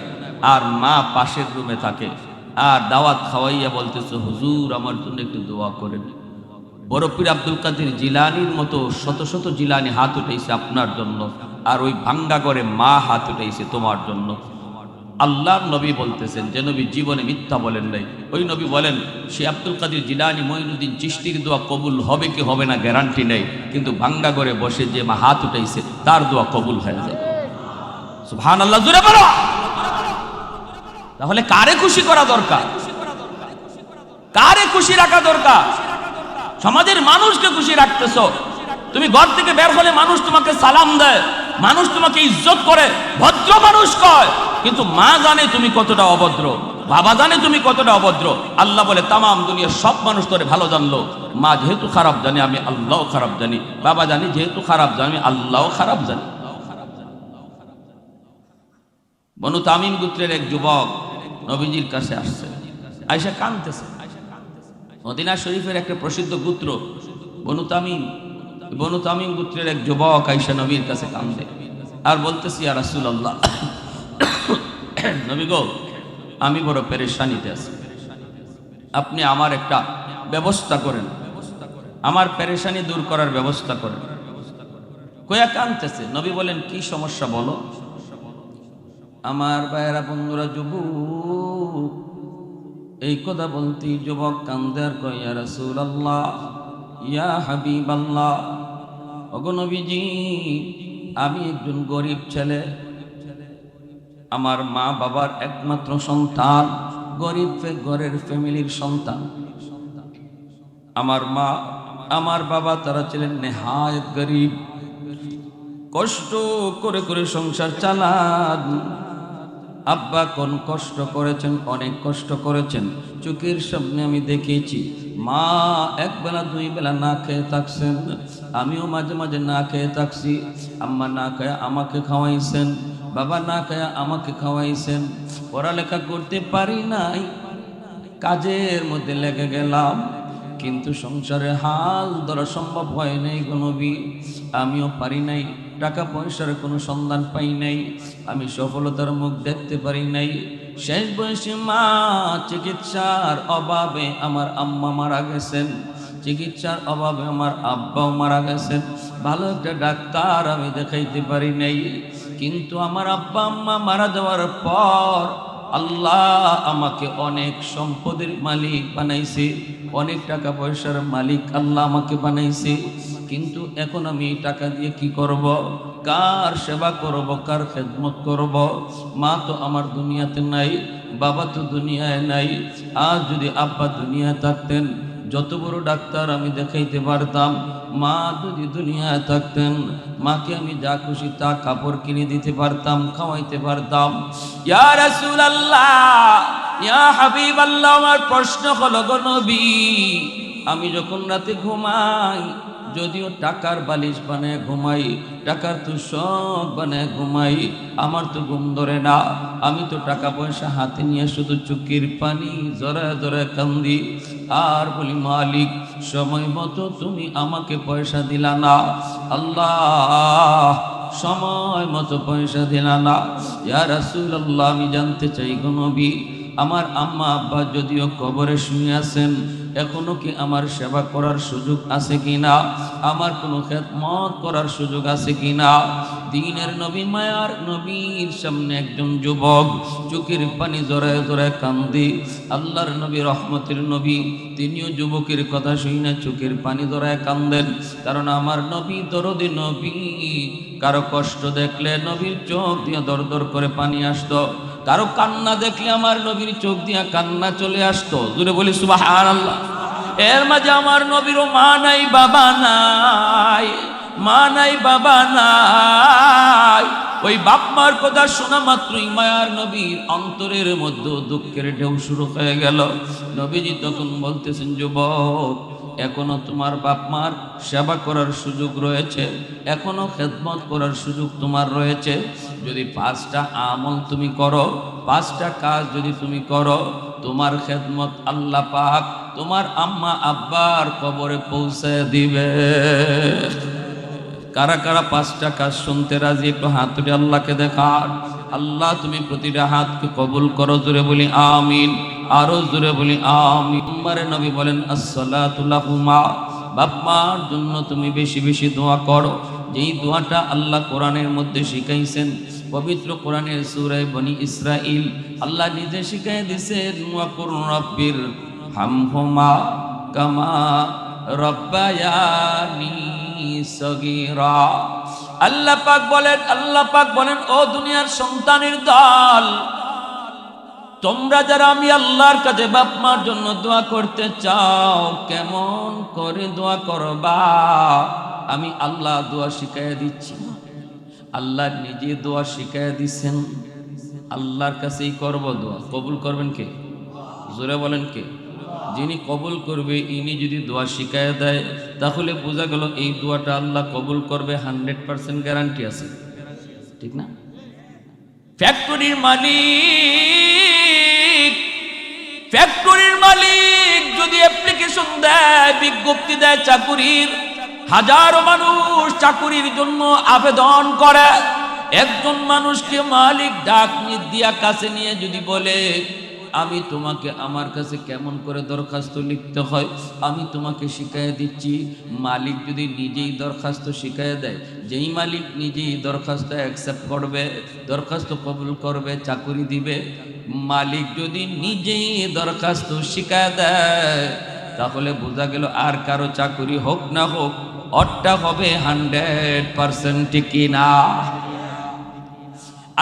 আর মা পাশের রুমে থাকে আর দাওয়াত খাওয়াইয়া বলতেছে হুজুর আমার জন্য একটু দোয়া করেন, বড় পীর আব্দুল কাদের জিলানীর মতো শত শত জিলানী হাত উঠাইছে আপনার জন্য, আর ওই ভাঙ্গা করে মা হাত উঠাইছে তোমার জন্য। আল্লাহর নবী বলতেছেন, যে নবী জীবনে মিথ্যা বলেন নাই, ওই নবী বলেন সে আব্দুল কাদের জিলানী মঈনুদ্দিন চিশতির দোয়া কবুল হবে কি হবে না গ্যারান্টি নেই, কিন্তু ভাঙ্গা করে বসে যে মা হাত উঠাইছে তার দোয়া কবুল হয়ে যায়। সুবহানাল্লাহ, জোরে বলো। তাহলে কারে খুশি করা দরকার? কারে খুশি রাখা দরকার? সমাজের মানুষকে খুশি রাখতেছো। তুমি ঘর থেকে বের হলে মানুষ তোমাকে সালাম দেয়, মানুষ তোমাকে ইজ্জত করে, ভদ্র মানুষ কয়, কিন্তু মা জানে তুমি কতটা অভদ্র, বাবা জানে তুমি কতটা অভদ্র। আল্লাহ বলে তামাম দুনিয়ার সব মানুষ তোরে ভালো জানলো, মা যেহেতু খারাপ জানে আমি আল্লাহ খারাপ জানি, বাবা জানি যেহেতু খারাপ জানি আমি আল্লাহ খারাপ জানি। বনু তামিম গোত্রের এক যুবক নবীজির কাছে আসছে, আয়েশা কাঁদতেছে। মদিনা শরীফের একটা প্রসিদ্ধ গোত্র বনু তামিম, বনু তামিম গোত্রের এক যুবক আয়েশা নবীর কাছে কাঁদে আর বলতেছি ইয়া রাসূলুল্লাহ, নবী গো আমি বড় পেরেশানিতে আছি, আপনি আমার একটা ব্যবস্থা করেন, আমার পেরেশানি দূর করার ব্যবস্থা করেন। কয়া কাঁদতেছে। নবী বলেন কি সমস্যা বলো। আমার ভাইয়েরা বন্ধুরা যুবক এই কথা বলতেই যুবক কান্দে আর কয় ইয়া রাসূলুল্লাহ ইয়া হাবিবাল্লাহ, ওগো নবীজি আমি একজন গরিব ছেলে, আমার মা বাবার একমাত্র সন্তান, গরিব ঘরের ফ্যামিলির সন্তান। আমার মা আমার বাবা তারা ছিলেন নেহায়েত গরিব, কষ্ট করে করে সংসার চালান। আব্বা কোন কষ্ট করেছেন, অনেক কষ্ট করেছেন, চোখের সামনে আমি দেখেছি। মা একবেলা দুই বেলা না খেয়ে থাকছেন, আমিও মাঝে মাঝে না খেয়ে থাকছি। আম্মা না খেয়ে আমাকে খাওয়াইছেন, বাবা না খেয়ে আমাকে খাওয়াইছেন। পড়ালেখা করতে পারি নাই, কাজের মধ্যে লেগে গেলাম, কিন্তু সংসারে হাল ধরা সম্ভব হয় নাই গো নবী। আমিও পারি নাই, টাকা পয়সার কোনো সন্ধান পাই নাই, আমি সফলতার মুখ দেখতে পারি নাই। শেষ বয়সে মা চিকিৎসার অভাবে আমার আম্মা মারা গেছেন, চিকিৎসার অভাবে আমার আব্বাও মারা গেছেন। ভালো একটা ডাক্তার আমি দেখাইতে পারি নাই, কিন্তু আমার আব্বা আম্মা মারা যাওয়ার পর আল্লাহ আমাকে অনেক সম্পদের মালিক বানাইছে, অনেক টাকা পয়সার মালিক আল্লাহ আমাকে বানাইছে। কিন্তু এখন আমি টাকা দিয়ে কি করব, কার সেবা করব, কার খেদমত করব? মা তো আমার দুনিয়াতে নাই, বাবা তো দুনিয়ায় নাই। আজ যদি আব্বা দুনিয়ায় থাকতেন, যত বড় ডাক্তার আমি দেখাইতে পারতাম। মা যদি দুনিয়ায় থাকতেন, মাকে আমি যা খুশি তা কাপড় কিনে দিতে পারতাম, খাওয়াইতে পারতাম। ইয়া রাসূলুল্লাহ, ইয়া হাবিবাল্লাহ, আমার প্রশ্ন হলো গো নবী, আমি যখন রাতে ঘুমাই, যদিও টাকার বালিশ বানায় ঘুমাই, টাকার তুষক বানায় ঘুমাই, আমার তো ঘুম ধরে না। আমি তো টাকা পয়সা হাতে নিয়ে শুধু চোখের পানি জড়ায় জড়ায় কান্দি আর বলি, মালিক সময় মতো তুমি আমাকে পয়সা দিলা না, আল্লাহ সময় মতো পয়সা দিলা না। ইয়া রাসূলুল্লাহ, আমি জানতে চাই গো নবী, আমার আম্মা আব্বা যদিও কবরে শুয়ে আছেন, এখনো কি আমার সেবা করার সুযোগ আছে কিনা, আমার কোনো খেদমত করার সুযোগ আছে কিনা? দ্বীনের নবী, মায়ার নবীর সামনে একজন যুবক চোখের পানি জড়ায় জড়ায় কান্দি। আল্লাহর নবী, রহমতের নবী, তিনিও যুবকের কথা শুনে চোখের পানি জড়ায় কান্দেন। কারণ আমার নবী দরদি নবী, কারো কষ্ট দেখলে নবীর চোখ দিয়ে দর দর করে পানি আসতো, কারো কান্না দেখলে আমার নবীর চোখ দিয়া কান্না চলে আসতো। জুড়ে বলি সুবহানাল্লাহ। এর মাঝে আমার নবীরও মা নাই, বাবা নাই, মা নাই, বাবা নাই। ওই বাপ মার কথা শোনা মাত্রই মায়ার নবীর অন্তরের মধ্যে দুঃখের ঢেউ শুরু হয়ে গেল। নবীজি তখন বলতেছেন, যুবক, এখনো তোমার বাপ মার সেবা করার সুযোগ রয়েছে, এখনো খেদমত করার সুযোগ তোমার রয়েছে। যদি 5টা আমল তুমি করো, 5টা কাজ যদি তুমি করো, তোমার খেদমত আল্লাহ পাক তোমার আম্মা আব্বার কবরে পৌঁছে দিবে। কারা কারা 5টা কাজ শুনতে রাজি? একটু হাত তুলে আল্লাহকে দেখান। আল্লাহ তুমি প্রতিটা হাতকে কবুল করো, জোরে বলি আমিন, আরো জোরে বলি আমিন। নম্বরে নবী বলেন, আসসালাতু লাহুমা, বাপ মার জন্য তুমি বেশি বেশি দোয়া করো। যেই দোয়াটা আল্লাহ কোরআনের মধ্যে শিখাইছেন, পবিত্র কোরআনের সূরা বনি ইসরাইল আল্লাহ নিজে শিখাই দিয়েছেন, ওয়াকুর রাব্বির হামহুমা কামা রব্বায়ানি সগীরা। আল্লাহ পাক বলেন, ও দুনিয়ার সন্তানের দল, তোমরা যারা আমি আল্লাহর কাছে বাপ মার জন্য দোয়া করতে চাও, কেমন করে দোয়া করবা? আমি আল্লাহ দোয়া শিখাইয়া দিচ্ছি, আল্লাহ নিজে দোয়া শিখাইয়া দিচ্ছেন। আল্লাহর কাছেই করব দোয়া, কবুল করবেন কে? জোরে বলেন কে? যিনি কবুল করবে, ইনি যদি দোয়া শিখাইয়া দেয়, তাহলে বোঝা গেল এই দোয়াটা আল্লাহ কবুল করবে, 100% গ্যারান্টি আছে, ঠিক না? ফ্যাক্টরির মালিক যদি অ্যাপ্লিকেশন দেয়, বিজ্ঞপ্তি দেয় চাকুরির, হাজারো মানুষ চাকুরির জন্য আবেদন করে। একজন মানুষকে মালিক ডাক দিয়া কাছে নিয়ে যদি বলে, আমি তোমাকে আমার কাছে কেমন করে দরখাস্ত লিখতে হয় আমি তোমাকে শিখাইয়া দিচ্ছি। মালিক যদি নিজেই দরখাস্ত শিখাইয়া দেয়, যেই মালিক নিজেই দরখাস্ত অ্যাকসেপ্ট করবে, দরখাস্ত কবুল করবে, চাকুরি দিবে। মালিক যদি নিজেই দরখাস্ত শিখাইয়া দেয়, তাহলে বোঝা গেল আর কারো চাকরি হোক না হোক ওরটা হবে 100% ঠিকই না?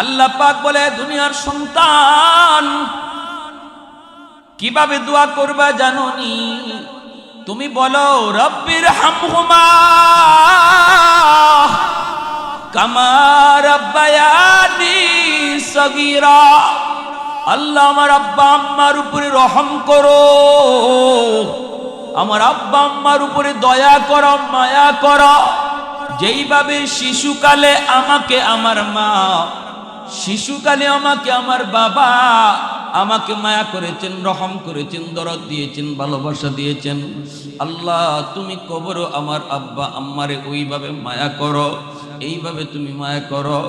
আল্লাহ পাক বলে দুনিয়ার সন্তান কিভাবে দোয়া করবা জানোনি? তুমি বলো রব্বির হামহুমা কামা রাব্বায়ানি সগীরা। আল্লাহ আমার আব্বা আম্মার উপরে রহম করো, আমার আব্বা আম্মার উপরে দয়া করো, মায়া করো। যেইভাবে শিশুকালে আমাকে আমার মা, শিশুকালে আমাকে আমার বাবা আমাকে মায়া করেছেন, রহম করেছেন, দরদ দিয়েছেন, ভালোবাসা দিয়েছেন। আল্লাহ তুমি কবরও আমার আব্বা আম্মারে ওইভাবে মায়া করো, এইভাবে তুমি মায়া করো।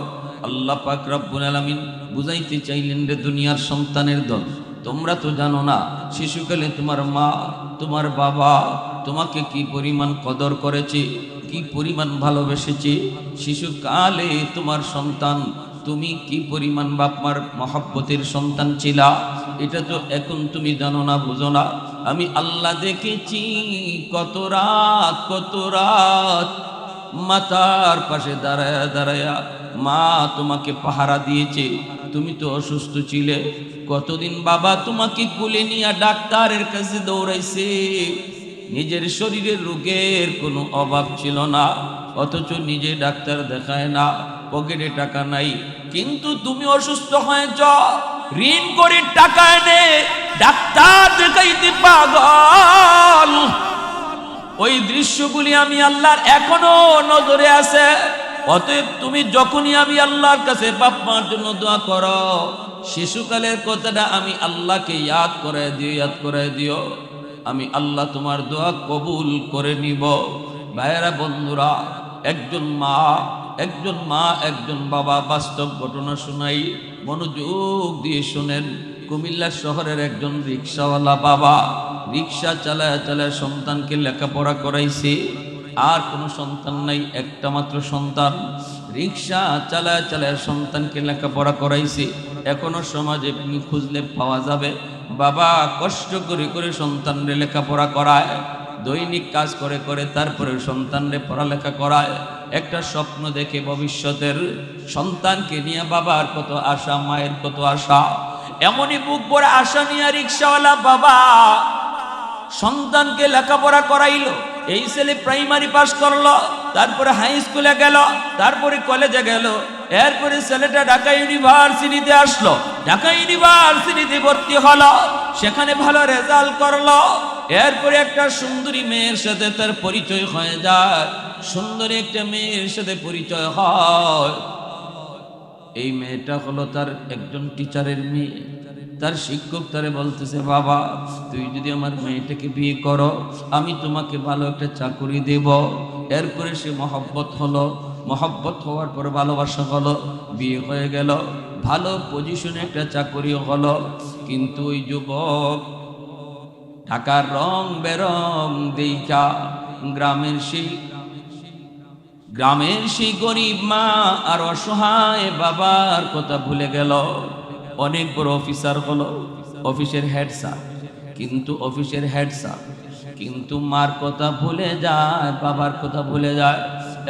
আল্লাহ পাক রব্বুল আলামিন বুঝাইতে চাইলেন, রে দুনিয়ার সন্তানের দল, তোমরা তো জানো না শিশুকালে তোমার মা তোমার বাবা তোমাকে কি পরিমাণ কদর করেছে, কি পরিমাণ ভালোবেসেছে। শিশুকালে তোমার সন্তান তুমি কি পরিমাণ বাপমার মহব্বতের সন্তান ছিলা, এটা তো এখন তুমি জানো না, বুঝো না। আমি আল্লাহ দেখেছি কত রাত মাতার পাশে দাঁড়ায়া দাঁড়ায়া মা তোমাকে পাহারা দিয়েছে, তুমি তো অসুস্থ ছিলে। কতদিন বাবা তোমাকে কোলে নিয়ে ডাক্তারের কাছে দৌড়াইছে, নিজের শরীরের রোগের কোনো অভাব ছিল না, অথচ নিজে ডাক্তার দেখায় না, পকেটে টাকা নাই, কিন্তু তুমি অসুস্থ হয়েছ, ঋণ করে টাকা এনে ডাক্তার দেখাইতে পাগল। ওই দৃশ্যগুলি আমি আল্লাহর এখনো নজরে আছে। অতএব তুমি যখনই আমি আল্লাহর কাছে বাপ মার জন্য দোয়া করো, শিশুকালের কথাটা আমি আল্লাহকে ইয়াদ করে দিও, আমি আল্লাহ তোমার দোয়া কবুল করে নিব। ভাইয়েরা বন্ধুরা, একজন মা একজন বাবা, বাস্তব ঘটনা শোনাই, মনোযোগ দিয়ে শোনেন। কুমিল্লা শহরের একজন রিক্সাওয়ালা বাবা রিক্সা চালায় সন্তানকে লেখাপড়া করাইছে। আর কোনো সন্তান নাই, একটা মাত্র সন্তান। রিক্সা চালায় সন্তানকে লেখাপড়া করাইছে। এখনো সমাজে খুঁজলে পাওয়া যাবে বাবা কষ্ট করে সন্তানরে লেখাপড়া করায়, দৈনিক কাজ করে তারপরে সন্তানরে পড়ালেখা করায়। একটা স্বপ্ন দেখে ভবিষ্যতের সন্তানকে নিয়ে বাবার কত আশা, মায়ের কত আশা। এমনই বুক ভরে আশা নিয়ে রিক্সাওয়ালা বাবা সন্তানকে লেখাপড়া করাইলো। এই ছেলে প্রাইমারি পাস করলো, তারপরে হাই স্কুলে গেল, তারপরে কলেজে গেল, এরপরে ছেলেটা ঢাকা ইউনিভার্সিটিতে আসলো, ঢাকা ইউনিভার্সিটিতে ভর্তি হলো, সেখানে ভালো রেজাল্ট করলো। এরপরে একটা সুন্দরী মেয়ের সাথে তার পরিচয় হয়ে যায়, সুন্দরী একটা মেয়ের সাথে পরিচয় হয়। এই মেয়েটা হলো তার একজন টিচারের মেয়ে। তার শিক্ষক তারে বলতেছে, বাবা তুই যদি আমার মেয়েটাকে বিয়ে করো, আমি তোমাকে ভালো একটা চাকরি দেব। এরপরে সে মহব্বত হলো, মহব্বত হওয়ার পর ভালোবাসা হলো, বিয়ে হয়ে গেল, ভালো পজিশনে একটা চাকরিও হলো। কিন্তু ওই যুবক ঢাকার রং বেরং দেখা গ্রামের সেই গরিব মা আর অসহায় বাবার কথা ভুলে গেল। অনেক বড় অফিসার হলো, অফিসের হেড স্যার, কিন্তু মার কথা ভুলে যায়, বাবার কথা ভুলে যায়।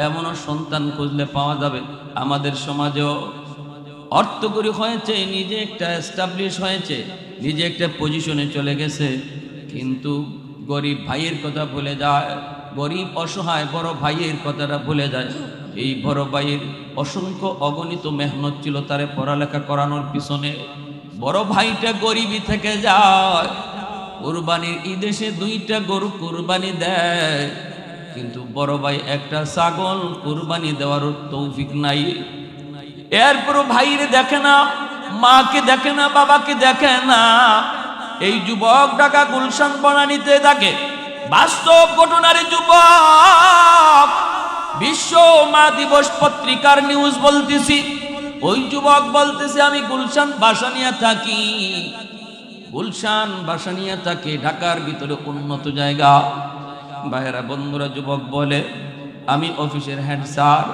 এমনও সন্তান খুঁজলে পাওয়া যাবে। আমাদের সমাজেও অর্থকরী হয়েছে, নিজে একটা এস্টাবলিশ হয়েছে, নিজে একটা পজিশনে চলে গেছে, কিন্তু গরিব ভাইয়ের কথা ভুলে যায়, গরিব অসহায় বড় ভাইয়ের কথাটা ভুলে যায়। এই বড় ভাইয়ের অসংখ্য অগণিত মেহনত ছিল তারে পড়ালেখা করানোর পিছনে। বড় ভাইটা গরিবই থেকে যায়, কুরবানির ঈদে সে 2টা গরু কুরবানি দেয়, কিন্তু বড় ভাই একটা ছাগল কুরবানি দেওয়ার তৌফিক নাই। এরপরও ভাইরে দেখে না, মাকে দেখে না, বাবাকে দেখে না। এই যুবক ঢাকা গুলশান বনানীতে থাকে, বাস্তব ঘটনার যুবক। বিশ্ব মা দিবস পত্রিকার নিউজ বলতেছি, ওই যুবক বলতেছে আমি গুলশান বাসানিয়া থাকি, ঢাকার ভিতরে উন্নত জায়গা। ভাইয়েরা বন্ধুরা, যুবক বলে আমি অফিসের হেড স্যার।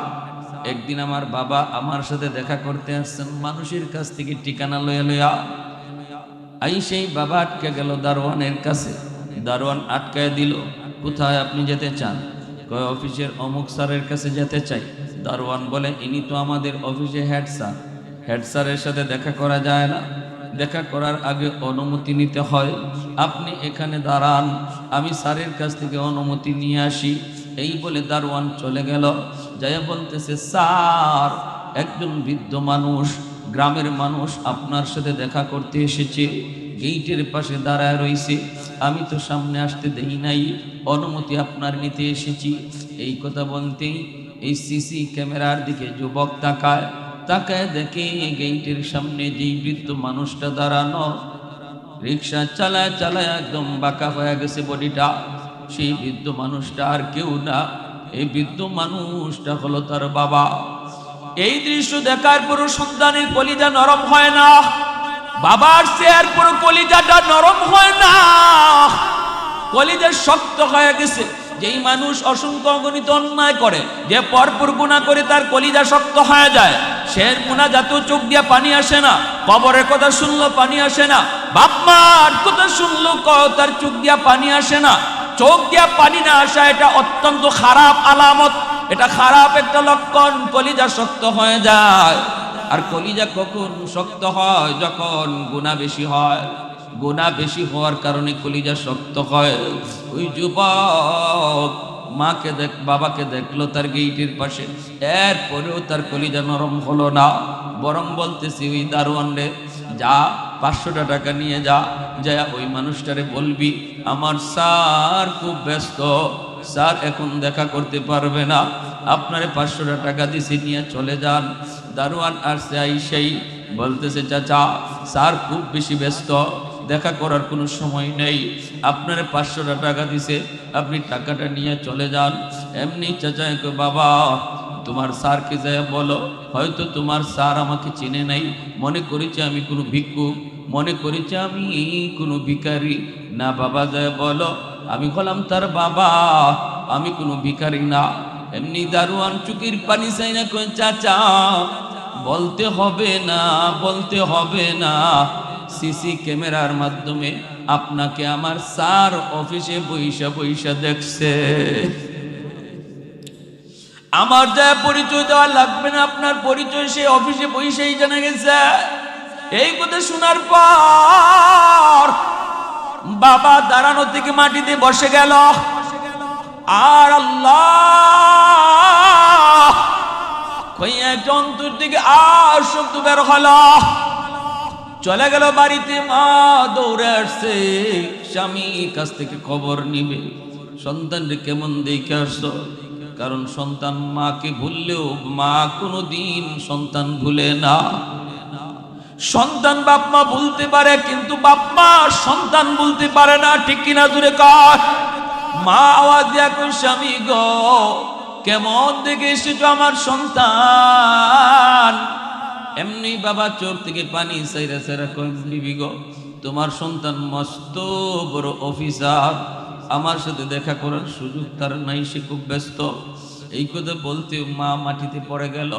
একদিন আমার বাবা আমার সাথে দেখা করতে আসছেন, মানুষের কাছ থেকে ঠিকানা লইয়া সেই বাবা আটকে গেল দারোয়ানের কাছে। দারোয়ান আটকায় দিল। কোথায় আপনি যেতে চান? কয় অফিসের অমুক স্যারের কাছে যেতে চাই। দারোয়ান বলে ইনি তো আমাদের অফিসে হেড স্যার, হেড স্যারের সাথে দেখা করা যায় না, দেখা করার আগে অনুমতি নিতে হয়। আপনি এখানে দাঁড়ান, আমি স্যারের কাছ থেকে অনুমতি নিয়ে আসি। এই বলে দারোয়ান চলে গেল। যাইয়া বলতেছে, স্যার একজন বৃদ্ধ মানুষ, গ্রামের মানুষ আপনার সাথে দেখা করতে এসেছে, গেইটের পাশে দাঁড়ায় রয়েছে, আমি তো সামনে আসতে দেই নাই, অনুমতি আপনার নিতে এসেছি। এই কথা বলতেই এই সিসি ক্যামেরার দিকে যুবক তাকায়, তাকায় দেখে গেইটের সামনে যেই বৃদ্ধ মানুষটা দাঁড়ানো, রিক্সা চালায় চালায় একদম বাঁকা হয়ে গেছে বডিটা। সেই বৃদ্ধ মানুষটা আর কেউ না, এই বৃদ্ধ মানুষটা হলো তার বাবা। এই দৃশ্য দেখার পরও সন্তানের কলিজা নরম হয় না, বাবার চেয়ার পরও কলিজাটা নরম হয় না, কলিজা শক্ত হয়ে গেছে। যেই মানুষ অসংখ্য অগণিত অন্যায় করে, যে পরপর গুনাহ করে তার কলিজা শক্ত হয়ে যায়, সে গুনাহ জাতীয় চোখ দিয়ে পানি আসে না, কবরের কথা শুনলো পানি আসে না, বাপ মার কথা শুনলো তার চোখ দিয়া পানি আসে না। চোখ দিয়া পানি না আসা এটা অত্যন্ত খারাপ আলামত, এটা খারাপ একটা লক্ষণ। কলিজা শক্ত হয়ে যায়। আর কলিজা কখন শক্ত হয়? যখন গুনাহ বেশি হয়। গুনাহ বেশি হওয়ার কারণে কলিজা শক্ত হয়। ওই যুবক মাকে বাবাকে দেখলো তার গেইটের পাশে, এরপরেও তার কলিজা নরম হলো না, বরং বলতেছি ওই দারোয়ান রে, যা 500 টাকা নিয়ে যা, ওই মানুষটারে বলবি আমার স্যার খুব ব্যস্ত, স্যার এখন দেখা করতে পারবে না, আপনারে 500 টাকা দিছি, নিয়ে চলে যান। দারোয়ান আসছে, সেই বলতেছে, চাচা স্যার খুব বেশি ব্যস্ত, দেখা করার কোনো সময় নেই, আপনারে 500 টাকা দিছে, আপনি টাকাটা নিয়ে চলে যান। এমনি চাচা কই, বাবা তোমার স্যারকে যায় বলো, হয়তো তোমার স্যার আমাকে চিনে নাই, মনে করেছে আমি কোনো ভিক্ষুক, মনে করেছে আমি কোনো ভিখারি। না বাবা, যায় বলো আমি হলাম তার বাবা, আমি কোনো ভিখারি না। এমনি দারোয়ান চুকির পানি চাই না, কই চাচা বলতে হবে না, বলতে হবে না, সিসি ক্যামেরার মাধ্যমে আপনাকে আমার স্যার অফিসে বইসা বইসা দেখছে, আমার যা পরিচয় দেওয়া লাগবে না, আপনার পরিচয় সে অফিসে বইসেই জানা গেছে। এই কথা শোনার পর বাবা দাঁড়ানো থেকে মাটিতে বসে গেল। আর আল্লাহ কইয়া অন্তর থেকে আর শব্দ বের হলো, চলে গেল বাড়িতে। মা দৌড়ে আসছে স্বামীর কাছ থেকে খবর নিবে, সন্তানকে কেমন দেখে আসছো। কারণ সন্তান মাকে ভুললেও মা কোনোদিন সন্তান ভুলে না। সন্তান বাপ মা ভুলতে পারে, কিন্তু বাপ মা সন্তান ভুলতে পারে না, ঠিক কিনা জুড়ে কর। মা আওয়াজ দিয়া কই, স্বামী গো কেমন দেখে এসেছো আমার সন্তান। এমনি বাবা চোখ থেকে পানি সাইরা সাইরা কই, বিবি গো তোমার সন্তান মস্ত বড় অফিসার, আমার সাথে দেখা করার সুযোগ তার নাই, সে খুব ব্যস্ত। এই কথা বলতে মা মাটিতে পড়ে গেল।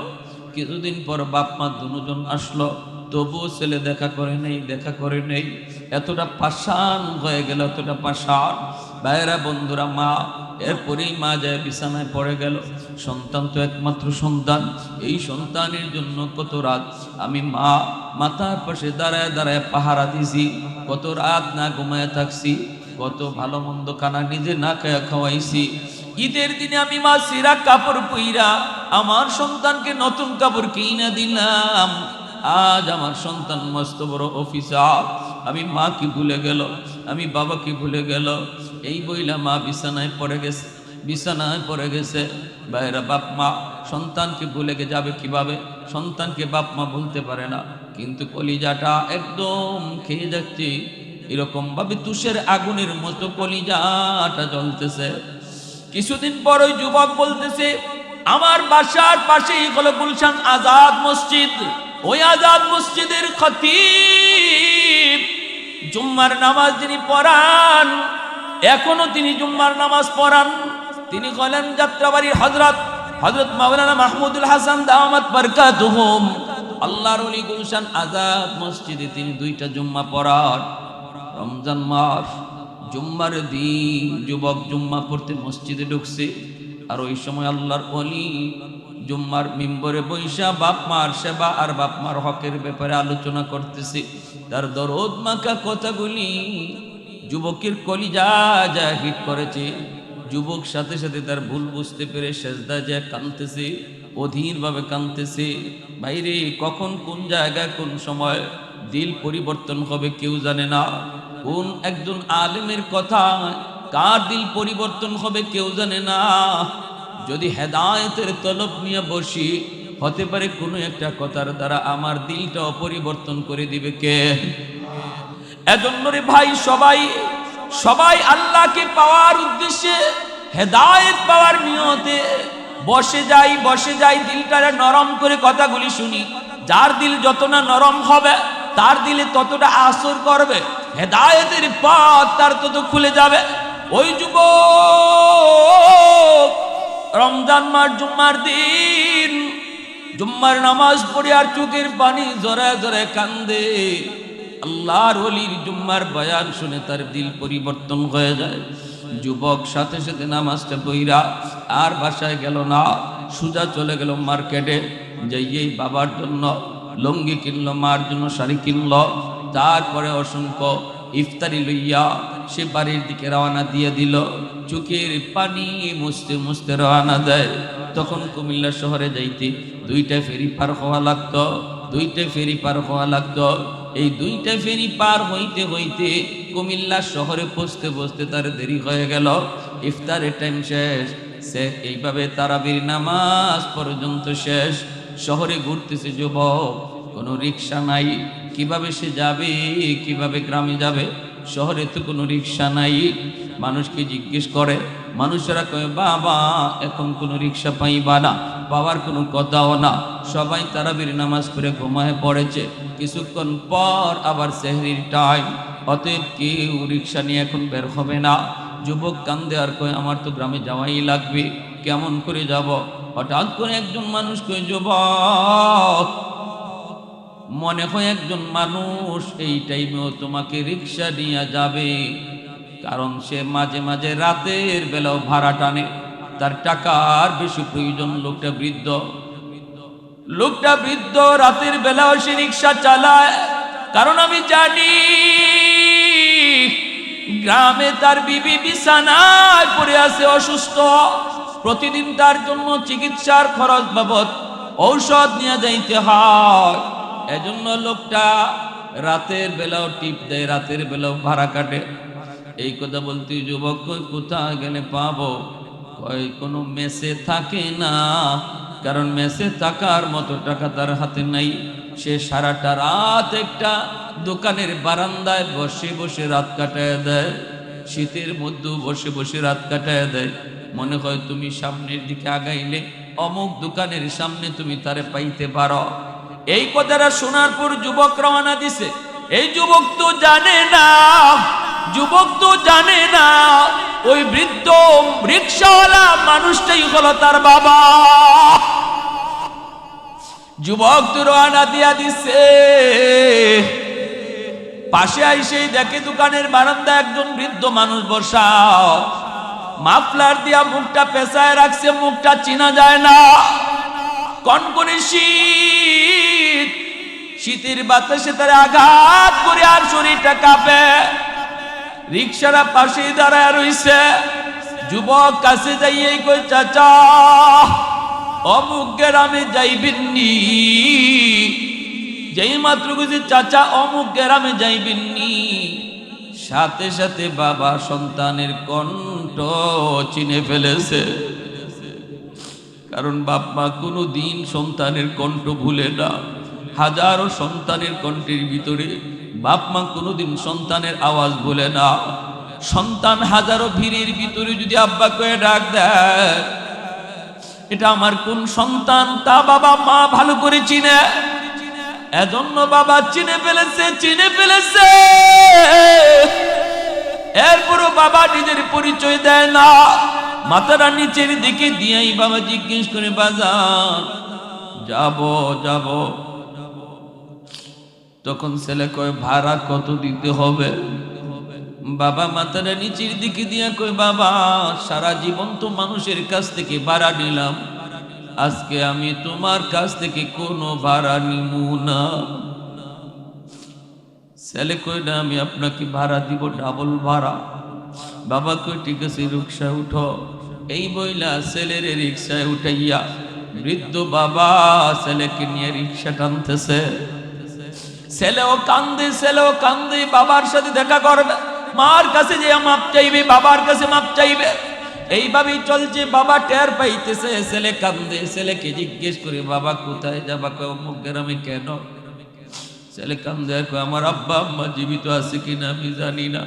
কিছুদিন পর বাপ মা দুজন আসলো, তবুও ছেলে দেখা করে নেই, দেখা করে নেই। এতটা পাষাণ হয়ে গেল, এতটা পাষাণ। ভাইয়েরা বন্ধুরা, মা এরপরেই মা যায় বিছানায় পড়ে গেল। সন্তান তো একমাত্র সন্তান, এই সন্তানের জন্য কত রাত আমি মা মাথার পাশে দাঁড়ায় দাঁড়ায় পাহারা দিছি, কত রাত না ঘুমায় থাকছি, কত ভালো মন্দ খানা নিজে না খায়া খাওয়াইছি। ঈদের দিনে আমি মা সিরা কাপড় পইরা আমার সন্তানকে নতুন কাপড় কিনা দিলাম। আজ আমার সন্তান মস্ত বড় অফিসার, আমি মা কি ভুলে গেল, আমি বাবা কি ভুলে গেল। এই বইলা মা বিছানায় পড়ে গেছে, বিছানায় পড়ে গেছে। ভাইরা, বাপ মা সন্তানকে ভুলে যাবে কিভাবে? সন্তানকে বাপ মা ভুলতে পারে না, কিন্তু কলিজাটা একদম খেয়ে যাচ্ছে। এরকম ভাবে তুষের আগুনের মতো কলিজাটা জ্বলতেছে। কিছুদিন পর ওই যুবক বলতেছে, আমার বাসার পাশেই হলো গুলশান আজাদ মসজিদ, ওই আজাদ মসজিদের খতিব জুম্মার নামাজ যিনি পড়ান, এখনো তিনি জুম্মার নামাজ পড়ান। তিনি হলেন যাত্রাবাড়ির হযরত মাওলানা মাহমুদুল হাসান দামাত বারকাতুহুম। আল্লাহর ওলি গুলশান আজাদ মসজিদে তিনি 2টা জুম্মা পড়ান। রমজান মাস, জুম্মার দিন যুবক জুম্মা পড়তে মসজিদে ঢুকছে, আর ওই সময় আল্লাহর ওলি জুম্মার মিম্বরে বৈশা বাপ মার সেবা আর বাপ মার হকের ব্যাপারে আলোচনা করতেছে। তার দরদ মাখা কথাগুলি যুবকের কলিজা যা হিট করেছে। যুবক সাথে সাথে তার ভুল বুঝতে পেরে সেজদা যা কাঁদতেছে, অধীরভাবে কাঁদতেছে। বাইরে কখন কোন জায়গায় কোন সময় দিল পরিবর্তন হবে কেউ জানে না। কোন একজন আলেমের কথা কার দিল পরিবর্তন হবে কেউ জানে না। যদি হেদায়েতের তলব নিয়ে বসি, হতে পারে কোনো একটা কথার দ্বারা আমার দিলটা পরিবর্তন করে দিবে কে? এজন্য রে ভাই, সবাই আল্লাহকে পাওয়ার উদ্দেশ্যে, হেদায়েত পাওয়ার নিয়তে বসে যাই দিলটারে নরম করে কথাগুলি শুনি। যার দিল যত না নরম হবে তার দিলে ততটা আসর করবে, হেদায়েতের পথ তার তত খুলে যাবে। ওই যুবক রমজান মাস জুম্মার দিন জুম্মার নামাজ পড়ে আর চোখের পানি জড়ায় জড়ায় কান্দে। আল্লাহর ওলির জুম্মার বয়ান শুনে তার দিল পরিবর্তন হয়ে যায়। যুবক সাথে সাথে নামাজটা পইরা আর বাসায় গেল না, সোজা চলে গেল মার্কেটে। যাইয়েই বাবার জন্য লুঙ্গি কিনলো, মার জন্য শাড়ি কিনলো, তারপরে অসংখ্য ইফতারি লইয়া সে বাড়ির দিকে রওনা দিয়ে দিল। চোখের পানি মুছতে মুছতে রওনা দেয়। তখন কুমিল্লা শহরে যাইতে 2টা ফেরি পার হওয়া লাগতো। এই 2টা ফেরি পার হইতে হইতে কুমিল্লা শহরে পৌঁছতে তার দেরি হয়ে গেল। ইফতারের টাইম শেষ, সে এইভাবে তারাবির নামাজ পর্যন্ত শেষ। শহরে ঘুরতেছে যুবক, কোনো রিক্সা নাই, কিভাবে সে যাবে, কিভাবে গ্রামে যাবে? শহরে তো কোনো রিক্সা নাই। মানুষকে জিজ্ঞেস করে, মানুষেরা কয় বাবা এখন কোনো রিক্সা পাইবা না, পাওয়ার কোনো কথাও না। সবাই তারাবির নামাজ পড়ে ঘুমায় পড়েছে। কিছুক্ষণ পর আবার সেহরির টাইম, অতএব কেউ রিক্সা নিয়ে এখন বের হবে না। যুবক কান্দে আর কয় আমার তো গ্রামে যাওয়াই লাগবে, কেমন করে যাব? হঠাৎ করে একজন মানুষ কয় যুবক, মনে হয় একজন মানুষ এই টাইমেও তোমাকে রিক্সা নিয়ে যাবে, কারণ সে মাঝে মাঝে রাতের বেলাও ভাড়া টানে, তার টাকার বেশি প্রয়োজন। লোকটা বৃদ্ধ রাতের বেলাও সে রিক্সা চালায়, কারণ আমি জানি গ্রামে তার বিবি বিছানায় পড়ে আছে অসুস্থ। প্রতিদিন তার জন্য চিকিৎসার খরচ বাবদ ঔষধ নিয়ে যাইতে হয়। এজন্য লোকটা রাতের বেলাও টিপ দেয়, রাতের বেলাও ভাড়া কাটে। এই কথা বলতে যুবক কই কোথায় গেলে পাবো? কয় কোনো মেসে থাকে না, কারণ মেসে থাকার মতো টাকা তার হাতে নাই। সে সারাটা রাত একটা দোকানের বারান্দায় বসে বসে রাত কাটায় দেয়। শীতের মধ্যে বসে বসে রাত কাটায় দেয়। মনে হয় তুমি সামনের দিকে আগাইলে অমুক দোকানের সামনে তুমি তারে পাইতে পারো। এই কথাটা শোনার পর যুবক রওনা দিছে। এই যুবক তো জানে না ওই বৃদ্ধ রিক্সাওয়ালা মানুষটাই হলো তার বাবা। যুবক তো রওনা দিয়া দিছে। পাশে আইসেই দেখে দোকানের বারান্দায় একজন বৃদ্ধ মানুষ বসা, মাফলার দিয়া মুখটা পেঁচায় রাখছে, মুখটা চিনা যায় না। কনকনে শীতের বাতাসে তার আঘাত করে আর শরীরটা কাঁপে। রিক্সারা পাশেই দাঁড়ায় রইছে। যুবক কাছে যাইয়ে কই চাচা অমুক গ্রামে যাইবেননি? যেই মাত্র কইছে চাচা অমুক গ্রামে যাইবেননি, সাথে সাথে বাবা সন্তানের কণ্ঠ চিনে ফেলেছে। কারণ বাপ মা কোনো দিন সন্তানের কণ্ঠ ভুলে না। হাজারো সন্তানের কণ্ঠের ভিতরে বাপ মা কোনোদিন সন্তানের আওয়াজ ভুলে না। সন্তান হাজারো ভিড়ের ভিতরে যদি আব্বা কয়ে ডাক দেয়, এটা আমার কোন সন্তান, তা বাবা মা ভালো করে চিনে। এজন্য বাবা চিনে ফেলেছে। এরপরও বাবা নিজের পরিচয় দেয় না, মাথাটা নিচের দিকে দিয়েই বাবা জিজ্ঞেস করে বাজান যাব। তখন ছেলে কয় ভাড়া কত দিতে হবে? বাবা মাথাটা নিচের দিকে দিয়া কই, বাবা সারা জীবন তো মানুষের কাছ থেকে ভাড়া নিলাম, আজকে আমি তোমার কাছ থেকে কোনো ভাড়া নিব না। ছেলে কই, না আমি আপনাকে ভাড়া দিব, ডাবল ভাড়া। বাবা কই, ঠিক আছে রিক্সায় উঠো। এই বইলা ছেলের রিক্সায় উঠাইয়া বৃদ্ধ বাবা ছেলেকে নিয়ে রিক্সা টানতেছে। ছেলেও কান্দে, বাবার সাথে দেখা করবে, মার কাছে যে মাপ চাইবে, বাবার কাছে মাপ চাইবে। এইভাবেই চলছে। বাবা টের পাইতেছে ছেলে কান্দে। ছেলেকে জিজ্ঞেস করে, বাবা কোথায় যাবা? কয় অমুক গ্রামে। কেন? ছেলে কান্দে, কয় আমার আব্বা আম্মা জীবিত আছে কিনা আমি জানি না,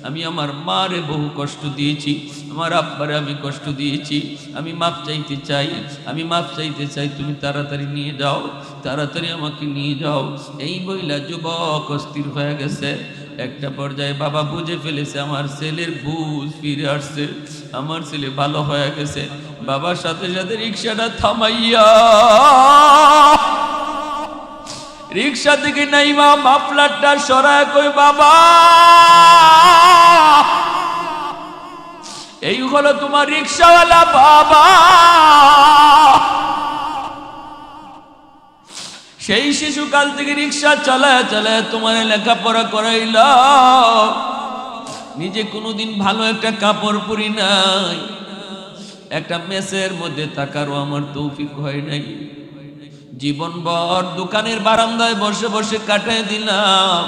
আমি আমার মারে বহু কষ্ট দিয়েছি, আমার আব্বারে আমি কষ্ট দিয়েছি, আমি মাপ চাইতে চাই, তুমি তাড়াতাড়ি নিয়ে যাও, তাড়াতাড়ি আমাকে নিয়ে যাও। এই বইলা যুবক অস্থির হয়ে গেছে। একটা পর্যায়ে বাবা বুঝে ফেলেছে আমার ছেলের বুঝ ফিরে আসছে, আমার ছেলে ভালো হয়ে গেছে। বাবার সাথে সাথে রিক্সাটা থামাইয়া রিক্সা থেকে নাইমা মাফলারটা সরায় কই, বাবা এই হলো তোমার রিক্সাওয়ালা বাবা। সেই শিশুকাল থেকে রিক্সা চালায় চালায় তোমার লেখাপড়া করাইল, নিজে কোনোদিন ভালো একটা কাপড় পরি নাই, একটা মেসের মধ্যে থাকারও আমার তৌফিক হয় নাই। জীবনভর দোকানের বারান্দায় বসে বসে কাটাই দিলাম।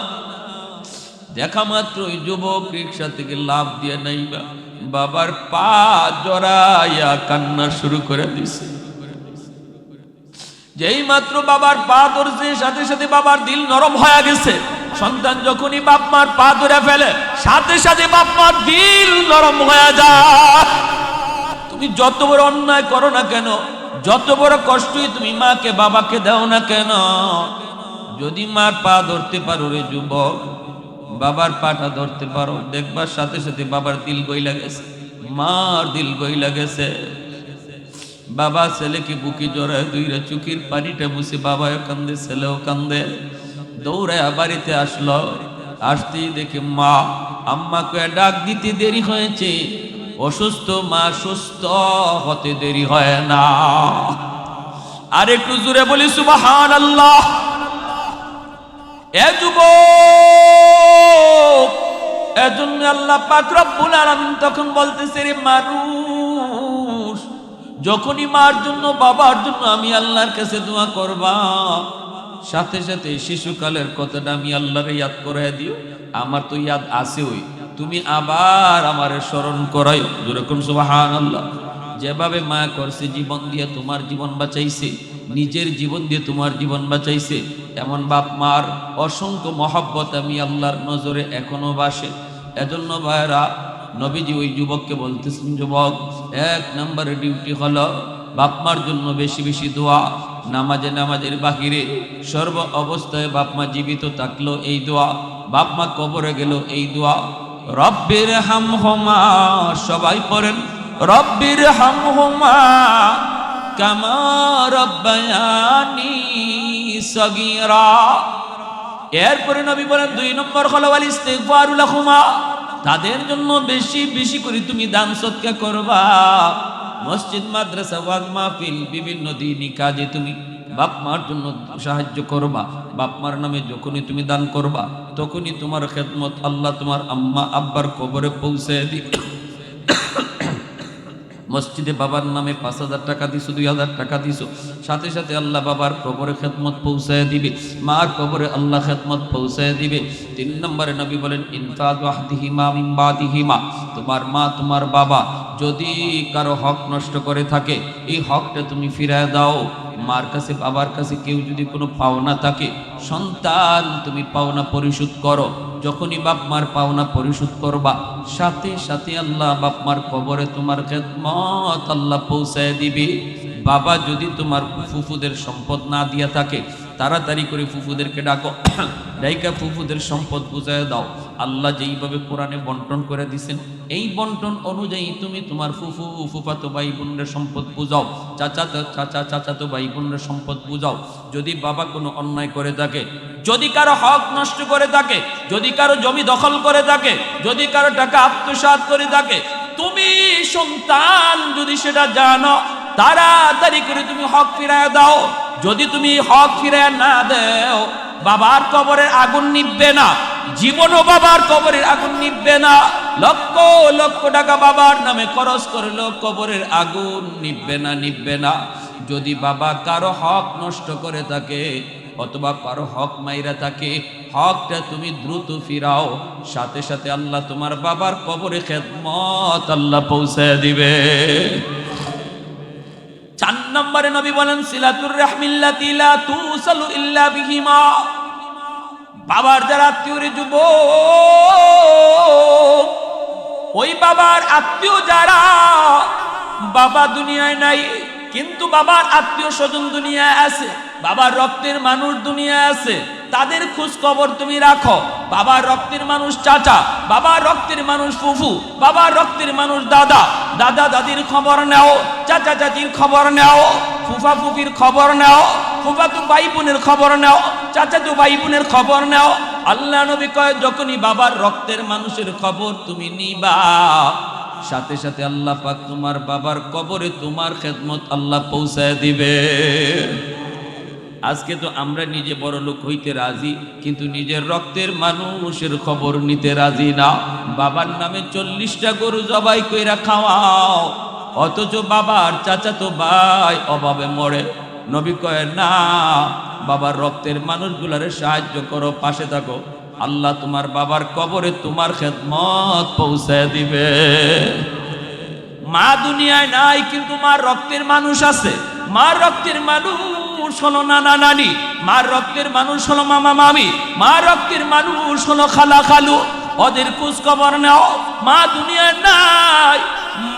দেখা মাত্রই যুবক রিক্সা থেকে লাফ দিয়ে নাইবা বাবার পা জড়াইয়া কান্না শুরু করে দিছে। যেই মাত্র বাবার পা ধরছে সাথে সাথে বাবার দিল নরম হয়ে গেছে। সন্তান যখনই বাপ মার পা ধরে ফেলে সাথে সাথে বাপ মার দিল নরম হয়ে যায়। তুমি যত বড় অন্যায় করো না কেন, যত বড় কষ্টই তুমি মাকে বাবাকে দাও না কেন, যদি মার পা ধরতে পারো রে যুবক, বাবার পাটা ধরতে পারো, দেখবার সাথে সাথে বাবার দিল গইলা গেছে, মার দিল গইলা গেছে। বাবা ছেলেকে বুকে জড়ায় দুইরা চোখের পানিটা মুছে বাবাও কান্দে ছেলেও কান্দে। দৌড়ায় বাড়িতে আসলো। আসতেই দেখে মা আম্মাকে ডাক দিতে দেরি হয়েছে, অসুস্থ মা সুস্থ হতে দেরি হয় না। আর একটু জোরে বলি সুবহানাল্লাহ। এ যুবক, এজন্য আল্লাহ পাক রব্বুল আলামিন তখন বলতেছে, রে মানুষ, যখনই মার জন্য বাবার জন্য আমি আল্লাহর কাছে দোয়া করবা, সাথে সাথে শিশুকালের কথাটা আমি আল্লাহরে ইয়াদ করাই দিও। আমার তো ইয়াদ আছে, ওই তুমি আবার আমারে স্মরণ করাই। যেরকম সুবহানাল্লাহ। যেভাবে মা করছে, জীবন দিয়ে তোমার জীবন বাঁচাইছে, নিজের জীবন দিয়ে তোমার জীবন বাঁচাইছে, এমন বাপ মার অসংখ্য মহব্বত আমি আল্লাহর নজরে এখনো বাসে। এজন্য ভাইরা নবীজি ওই যুবককে বলতেছেন, যুবক, 1 নম্বরে ডিউটি হলো বাপ মার জন্য বেশি বেশি দোয়া। নামাজের বাহিরে সর্ব অবস্থায় বাপ মা জীবিত থাকলো এই দোয়া, বাপ মা কবরে গেল এই দোয়া। রব্বির হামহুমা, সবাই পড়েন, রব্বির হামহুমা কামা রব্বায়ানি সগীরা। এরপরে নবী বলেন 2 নম্বর হলো ওয়াল ইস্তিগফারু লাহুমা, তাদের জন্য বেশি বেশি করে তুমি দান সদকা করবা। মসজিদ মাদ্রাসা ওয়াজ মাহফিল বিভিন্ন দিনই কাজে তুমি বাপ মার জন্য সাহায্য করবা। বাপ মার নামে যখনই তুমি দান করবা, তখনই তোমার খেদমত আল্লাহ তোমার আম্মা আব্বার কবরে পৌঁছে দিবে। মসজিদে বাবার নামে 5,000 টাকা দিছো, 2,000 টাকা দিছো, সাথে সাথে আল্লাহ বাবার কবরে খেদমত পৌঁছায় দিবে, মার কবরে আল্লাহ খেদমত পৌঁছায় দিবে। 3 নম্বরে নবী বলেন, ইনফাযু আহদিহিমা মিন বাদিহিমা, তোমার মা তোমার বাবা যদি কারো হক নষ্ট করে থাকে, এই হকটা তুমি ফিরায় দাও। মার কাছে বাবার কাছে কেউ যদি কোনো পাওনা থাকে, সন্তান তুমি পাওনা পরিশোধ করো। যখনই বাপ মার পাওনা পরিশোধ করবা, সাথে সাথে আল্লাহ বাপ মার কবরে তোমার খেদমত আল্লাহ পৌঁছায় দিবে। বাবা যদি তোমার ফুফুদের সম্পদ না দিয়া থাকে, তাড়াতাড়ি করে ফুফুদেরকে ডাকো, ডাইকা ফুফুদের সম্পদ বুঝায় দাও। আল্লাহ যেইভাবে কোরআনে বন্টন করে দিছেন, এই বন্টন অনুযায়ী তুমি তোমার ফুফু ফুফাতো ভাই বোনের সম্পদ বুঝাও, চাচাতো ভাই বোনের সম্পদ বুঝাও। যদি বাবা কোনো অন্যায় করে থাকে, যদি কারো হক নষ্ট করে থাকে, যদি কারো জমি দখল করে থাকে, যদি কারো টাকা আত্মসাৎ করে থাকে, তুমি সন্তান যদি সেটা জানো, তাড়াতাড়ি করে তুমি হক ফিরায় দাও। যদি তুমি হক ফিরায় না দাও, বাবার কবরের আগুন নিভবে না, জীবনও বাবার কবরের আগুন নিভবে না। লক্ষ লক্ষ টাকা বাবার নামে খরচ করলো, কবরের আগুন নিভবে না। যদি বাবা কারো হক নষ্ট করে থাকে অথবা কারো হক মাইরা থাকে, হকটা তুমি দ্রুত ফিরাও, সাথে সাথে আল্লাহ তোমার বাবার কবরে খেদমত আল্লাহ পৌঁছায় দিবে। 4 নম্বরে নবী বলেন সিলাতুর রাহমিল্লাতি লা তুসালু ইল্লা বিহিমা। বাবার যারা আত্মীয় রে যুবক, ওই বাবার আত্মীয় যারা, বাবা দুনিয়ায় নাই কিন্তু বাবার আত্মীয় স্বজন দুনিয়ায় আছে, বাবার রক্তের মানুষ দুনিয়ায় আছে, তাদের খোঁজ খবর তুমি রাখো। বাবার রক্তের মানুষ চাচা, বাবার রক্তের মানুষ ফুফু, বাবার রক্তের মানুষ দাদা, দাদা দাদির খবর নাও, চাচা চাচির খবর নাও, ফুফা ফুফির খবর নাও, ফুফাতো ভাই বোনের খবর নাও, চাচাতো ভাই বোনের খবর নাও। আল্লাহ নবী কয় যখনই বাবার রক্তের মানুষের খবর তুমি নিবা, সাথে সাথে আল্লাহ পাক তোমার বাবার কবরে তোমার খেদমত আল্লাহ পৌঁছায় দিবে। আজকে তো আমরা নিজে বড় লোক হইতে রাজি, কিন্তু নিজের রক্তের মানুষের খবর নিতে রাজি না। বাবার নামে 40টা গরু জবাই কইরা খাওয়াও, অথচ বাবার চাচাতো ভাই অভাবে মরে। নবী কয় না, বাবার রক্তের মানুষগুলারে সাহায্য করো, পাশে থাকো, আল্লাহ তোমার বাবার কবরে তোমার খেদমত পৌঁছায় দিবে। মা দুনিয়ায় নাই কিন্তু মার রক্তের মানুষ আছে। মার রক্তের মানুষ হলো নানা নানি, মার রক্তের মানুষ হলো মামা মামি, মার রক্তের মানুষ হলো খালা খালু, ওদের খোঁজ খবর নাও। মা দুনিয়ায় নাই,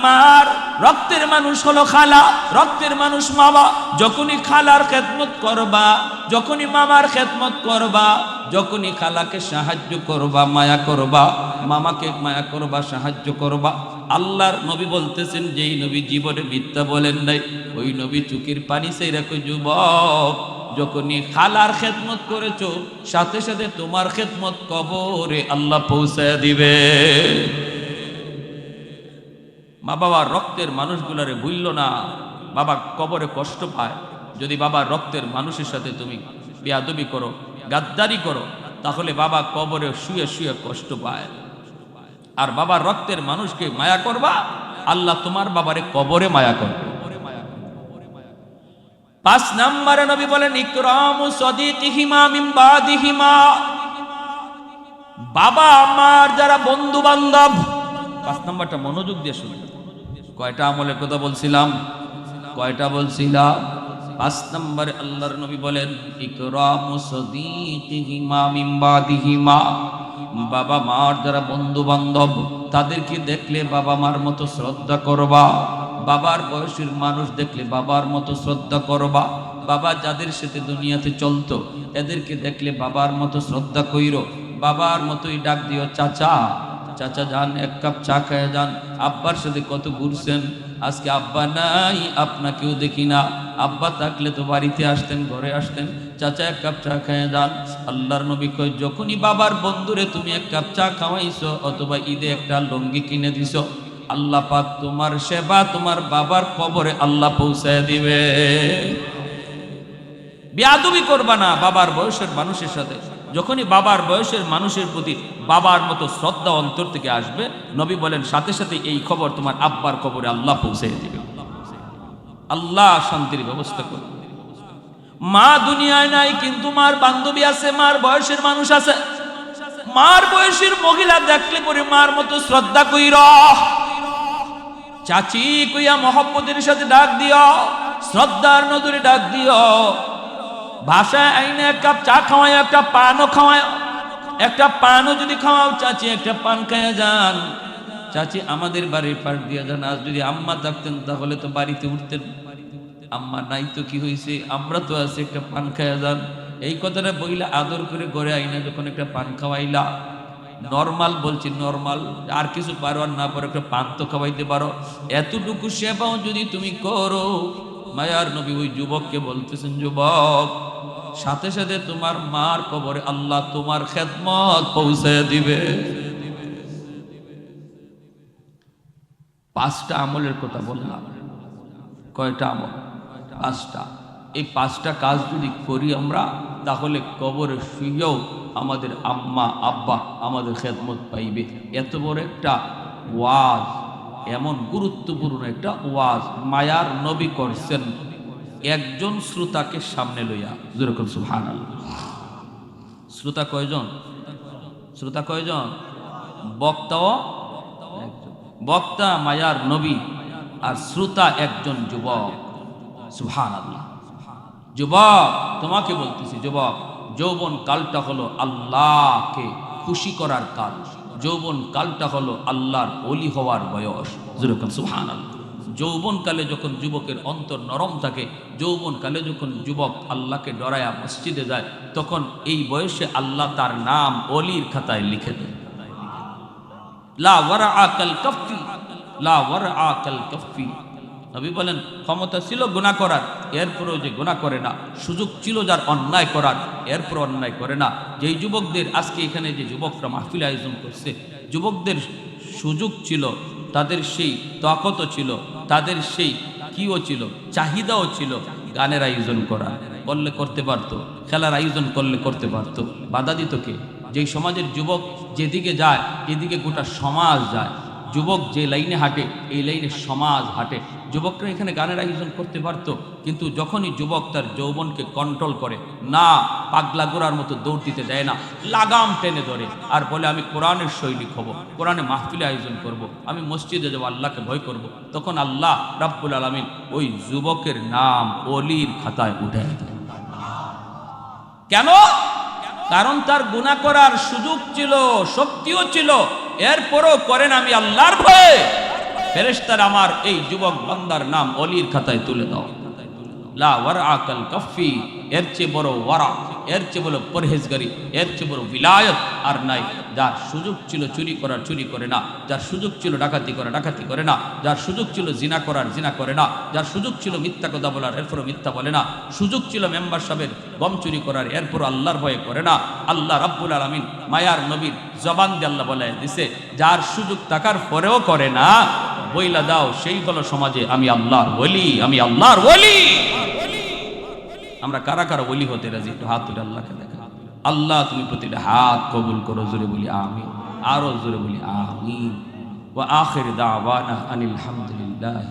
মার রক্তের মানুষ হলো খালা, রক্তের মানুষ মামা। যখনই খালার খেদমত করবা, যখনই মামার খেদমত করবা, যখনই খালাকে সাহায্য করবা, মায়া করবা, মামাকে মায়া করবা, সাহায্য করবা। আল্লাহর নবী বলতেছেন, যেই নবী জীবনে মিথ্যা বলেন নাই, ওই নবী চোখের পানি চাইরা কই যুবক, যখনই খালার খেদমত করেছো, সাথে সাথে তোমার খেদমত কবরে আল্লাহ পৌঁছায় দিবে। মা বাবার রক্তের মানুষগুলারে ভুললো না, বাবা কবরে কষ্ট পায়। যদি বাবার রক্তের মানুষের সাথে তুমি বেয়াদবি করো, গাদ্দারি করো, তাহলে বাবা কবরে শুয়ে শুয়ে কষ্ট পায়। আর বাবার রক্তের মানুষকে মায়া করবা, আল্লাহ তোমার বাবারে কবরে মায়া করবে। 5 নম্বরে নবী বলেন ইকরামু সাদিকিহিমা মিন বাদিহিমা। বাবা আমার যারা বন্ধু বান্ধব, 5 নম্বরটা মনোযোগ দিয়ে শুনবেন। কয়টা আমলের কথা বলছিলাম? 5 নম্বরে আল্লাহর নবী বলেন ইকরামু সাদিকিহিমা মিন বাদিহিমা। বাবা মার যারা বন্ধু বান্ধব, তাদেরকে দেখলে বাবা মার মতো শ্রদ্ধা করবা। বাবার বয়সের মানুষ দেখলে বাবার মতো শ্রদ্ধা করবা। বাবা যাদের সাথে দুনিয়াতে চলতো, এদেরকে দেখলে বাবার মতো শ্রদ্ধা কইরো, বাবার মতোই ডাক দিও চাচা, চাচা যান, 1 কাপ চা খেয়ে যান। আব্বার সাথে কত ঘুরছেন, আজকে আব্বা নাই, আপনাকেও দেখি না। আব্বা থাকলে তো বাড়িতে আসতেন, ঘরে আসতেন। চাচা 1 কাপ চা খেয়ে যান। আল্লাহর নবী কয় যখনই বাবার বন্ধুরে তুমি 1 কাপ চা খাওয়াইছো অথবা ঈদে একটা লুঙ্গি কিনে দিছো, আল্লাহ পাক তোমার সেবা তোমার বাবার কবরে আল্লাহ পৌঁছায় দিবে। বেয়াদবি করবা না বাবার বয়সের মানুষের সাথে। যখনই বাবার বয়সের মানুষের প্রতি বাবার মতো শ্রদ্ধা অন্তর থেকে আসবে, নবী বলেন সাথে সাথে এই খবর তোমার আব্বার কবরে আল্লাহ পৌঁছায় দিবে। আল্লাহ শান্তির ব্যবস্থা করবে। মা দুনিয়ায় নাই কিন্তু মার বান্ধবী আছে, মার বয়সের মানুষ আছে। মার বয়সের মহিলা দেখলে পরে মার মতো শ্রদ্ধা কইর, চাচি কইয়া মহব্বতের সাথে ডাক দিও, শ্রদ্ধার নজরে ডাক দিও। ভাষায় আইনে 1 কাপ চা খাওয়ায়, একটা পানও খাওয়ায়। একটা পানও যদি খাওয়াও, চাচি একটা পান খাইয়া যান, চাচি আমাদের বাড়ির পাশ দিয়ে যান। আজ যদি আম্মা থাকতেন তাহলে তো বাড়িতে উঠতেন, আম্মা নাই তো কি হয়েছে, আমরা তো আছি, একটা পান খাইয়া যান। এই কথাটা বইলা আদর করে ঘরে আইনা যখন একটা পান খাওয়াইলা, নরমাল বলছি, নরমাল, আর কিছু পারো আর না পারো, একটা পান তো খাওয়াইতে পারো, এতটুকু সেবাও যদি তুমি করো, মায়ার নবী ওই যুবককে বলতেছেন, যুবক, সাথে সাথে তোমার মার কবরে আল্লাহ তোমার খেদমত পৌঁছে দিবে। 5টা আমলের কথা বললাম। কয়টা আমল? 5টা। এই 5টা কাজ যদি করি আমরা, তাহলে কবরে শুয়েও আমাদের আম্মা আব্বা আমাদের খেদমত পাইবে। এত বড় একটা ওয়াজ, এমন গুরুত্বপূর্ণ একটা ওয়াজ মায়ার নবী করছেন একজন শ্রোতাকে সামনে লইয়া। যেরকম সুবহানাল্লাহ। শ্রোতা কয়জন? শ্রোতা কয়জন? বক্তাও একজন। বক্তা মায়ার নবী আর শ্রোতা একজন যুবক। সুবহানাল্লাহ। যুবক, তোমাকে বলতেছি যুবক, যৌবন কালটা হলো আল্লাহকে খুশি করার কাল। যৌবন কালটা হলো আল্লাহর ওলি হওয়ার বয়স। যেরকম সুবহানাল্লাহ। যৌবন কালে যখন যুবকের অন্তর নরম থাকে, যৌবন কালে যখন যুবক আল্লাহকে ডরায়া মসজিদে যায়, তখন এই বয়সে আল্লাহ তার নাম ওলির খাতায় লিখে দেয়। লা ওয়ারআ কাল কাফি, লা ওয়ারআ কাল কাফি। নবী বলেন, ক্ষমতা ছিল গুনাহ করার, এরপরেও যে গুনাহ করে না। সুযোগ ছিল যার অন্যায় করার, এরপর অন্যায় করে না। যেই যুবকদের আজকে এখানে যে যুবকরা মাহফিল আয়োজন করছে, যুবকদের সুযোগ ছিল, তাদের সেই তাকতও ছিল, তাদের সেই কিও ছিল, চাহিদাও ছিল গানের আয়োজন করা, করলে করতে পারতো, খেলার আয়োজন করলে করতে পারতো। বাধা দিত কে? যেই সমাজের যুবক যেদিকে যায়, এদিকে গোটা সমাজ যায়। যুবক যে লাইনে হাঁটে, এই লাইনে সমাজ হাঁটে। যুবকরা এখানে গানের আয়োজন করতে পারত, কিন্তু যখনই যুবক তার যৌবনকে কন্ট্রোল করে না, পাগলা গোড়ার মতো দৌড় দিতে দেয় না, লাগাম টেনে ধরে আর বলে, আমি কোরআনের সৈনিক হব, কোরআনে মাহফিলে আয়োজন করব, আমি মসজিদে যাবো, আল্লাহকে ভয় করব, তখন আল্লাহ রাব্বুল আলামিন ওই যুবকের নাম ওলির খাতায় উঠে দেয়। কেন? কারণ তার গুনাহ করার সুযোগ ছিল, শক্তিও ছিল, এরপরও করেন আমি আল্লাহর ভয়ে। ফেরেশতারা আমার এই যুবক বান্দার নাম ওলির খাতায় তুলে দাও। লা ওয়ারআ কাল কাফি, এর চেয়ে বড় ওয়ারা, এর চেয়ে বড় পরহেজগারি, এর চেয়ে বড় বিলায়ত আর নাই। যার সুযোগ ছিল চুরি করার, চুরি করে না। যার সুযোগ ছিল ডাকাতি করা, ডাকাতি করে না। যার সুযোগ ছিল জিনা করার, জিনা করে না। যার সুযোগ ছিল মিথ্যা কথা বলার, এরপরও মিথ্যা বলে না। সুযোগ ছিল মেম্বার সাহেবের গম চুরি করার, এরপর আল্লাহর ভয়ে করে না। আল্লাহ রাব্বুল আলামিন মায়ার নবীর জবান দিয়ে আল্লাহ বলে দিছে, যার সুযোগ থাকার পরেও করে না, বইলা দাও সেই হলো সমাজে আমি আল্লাহর ওলি, আমি আল্লাহর ওলি। আমরা কারা কারা ওলি হতে রাজি? একটু হাত তুলে আল্লাহকে দেখা। আল্লাহ তুমি প্রতিটা হাত কবুল করো, জোরে বলি আমিন, আরো জোরে বলি আমিন। ওয়া আখির দাওয়ানা আনিল হামদুলিল্লাহ।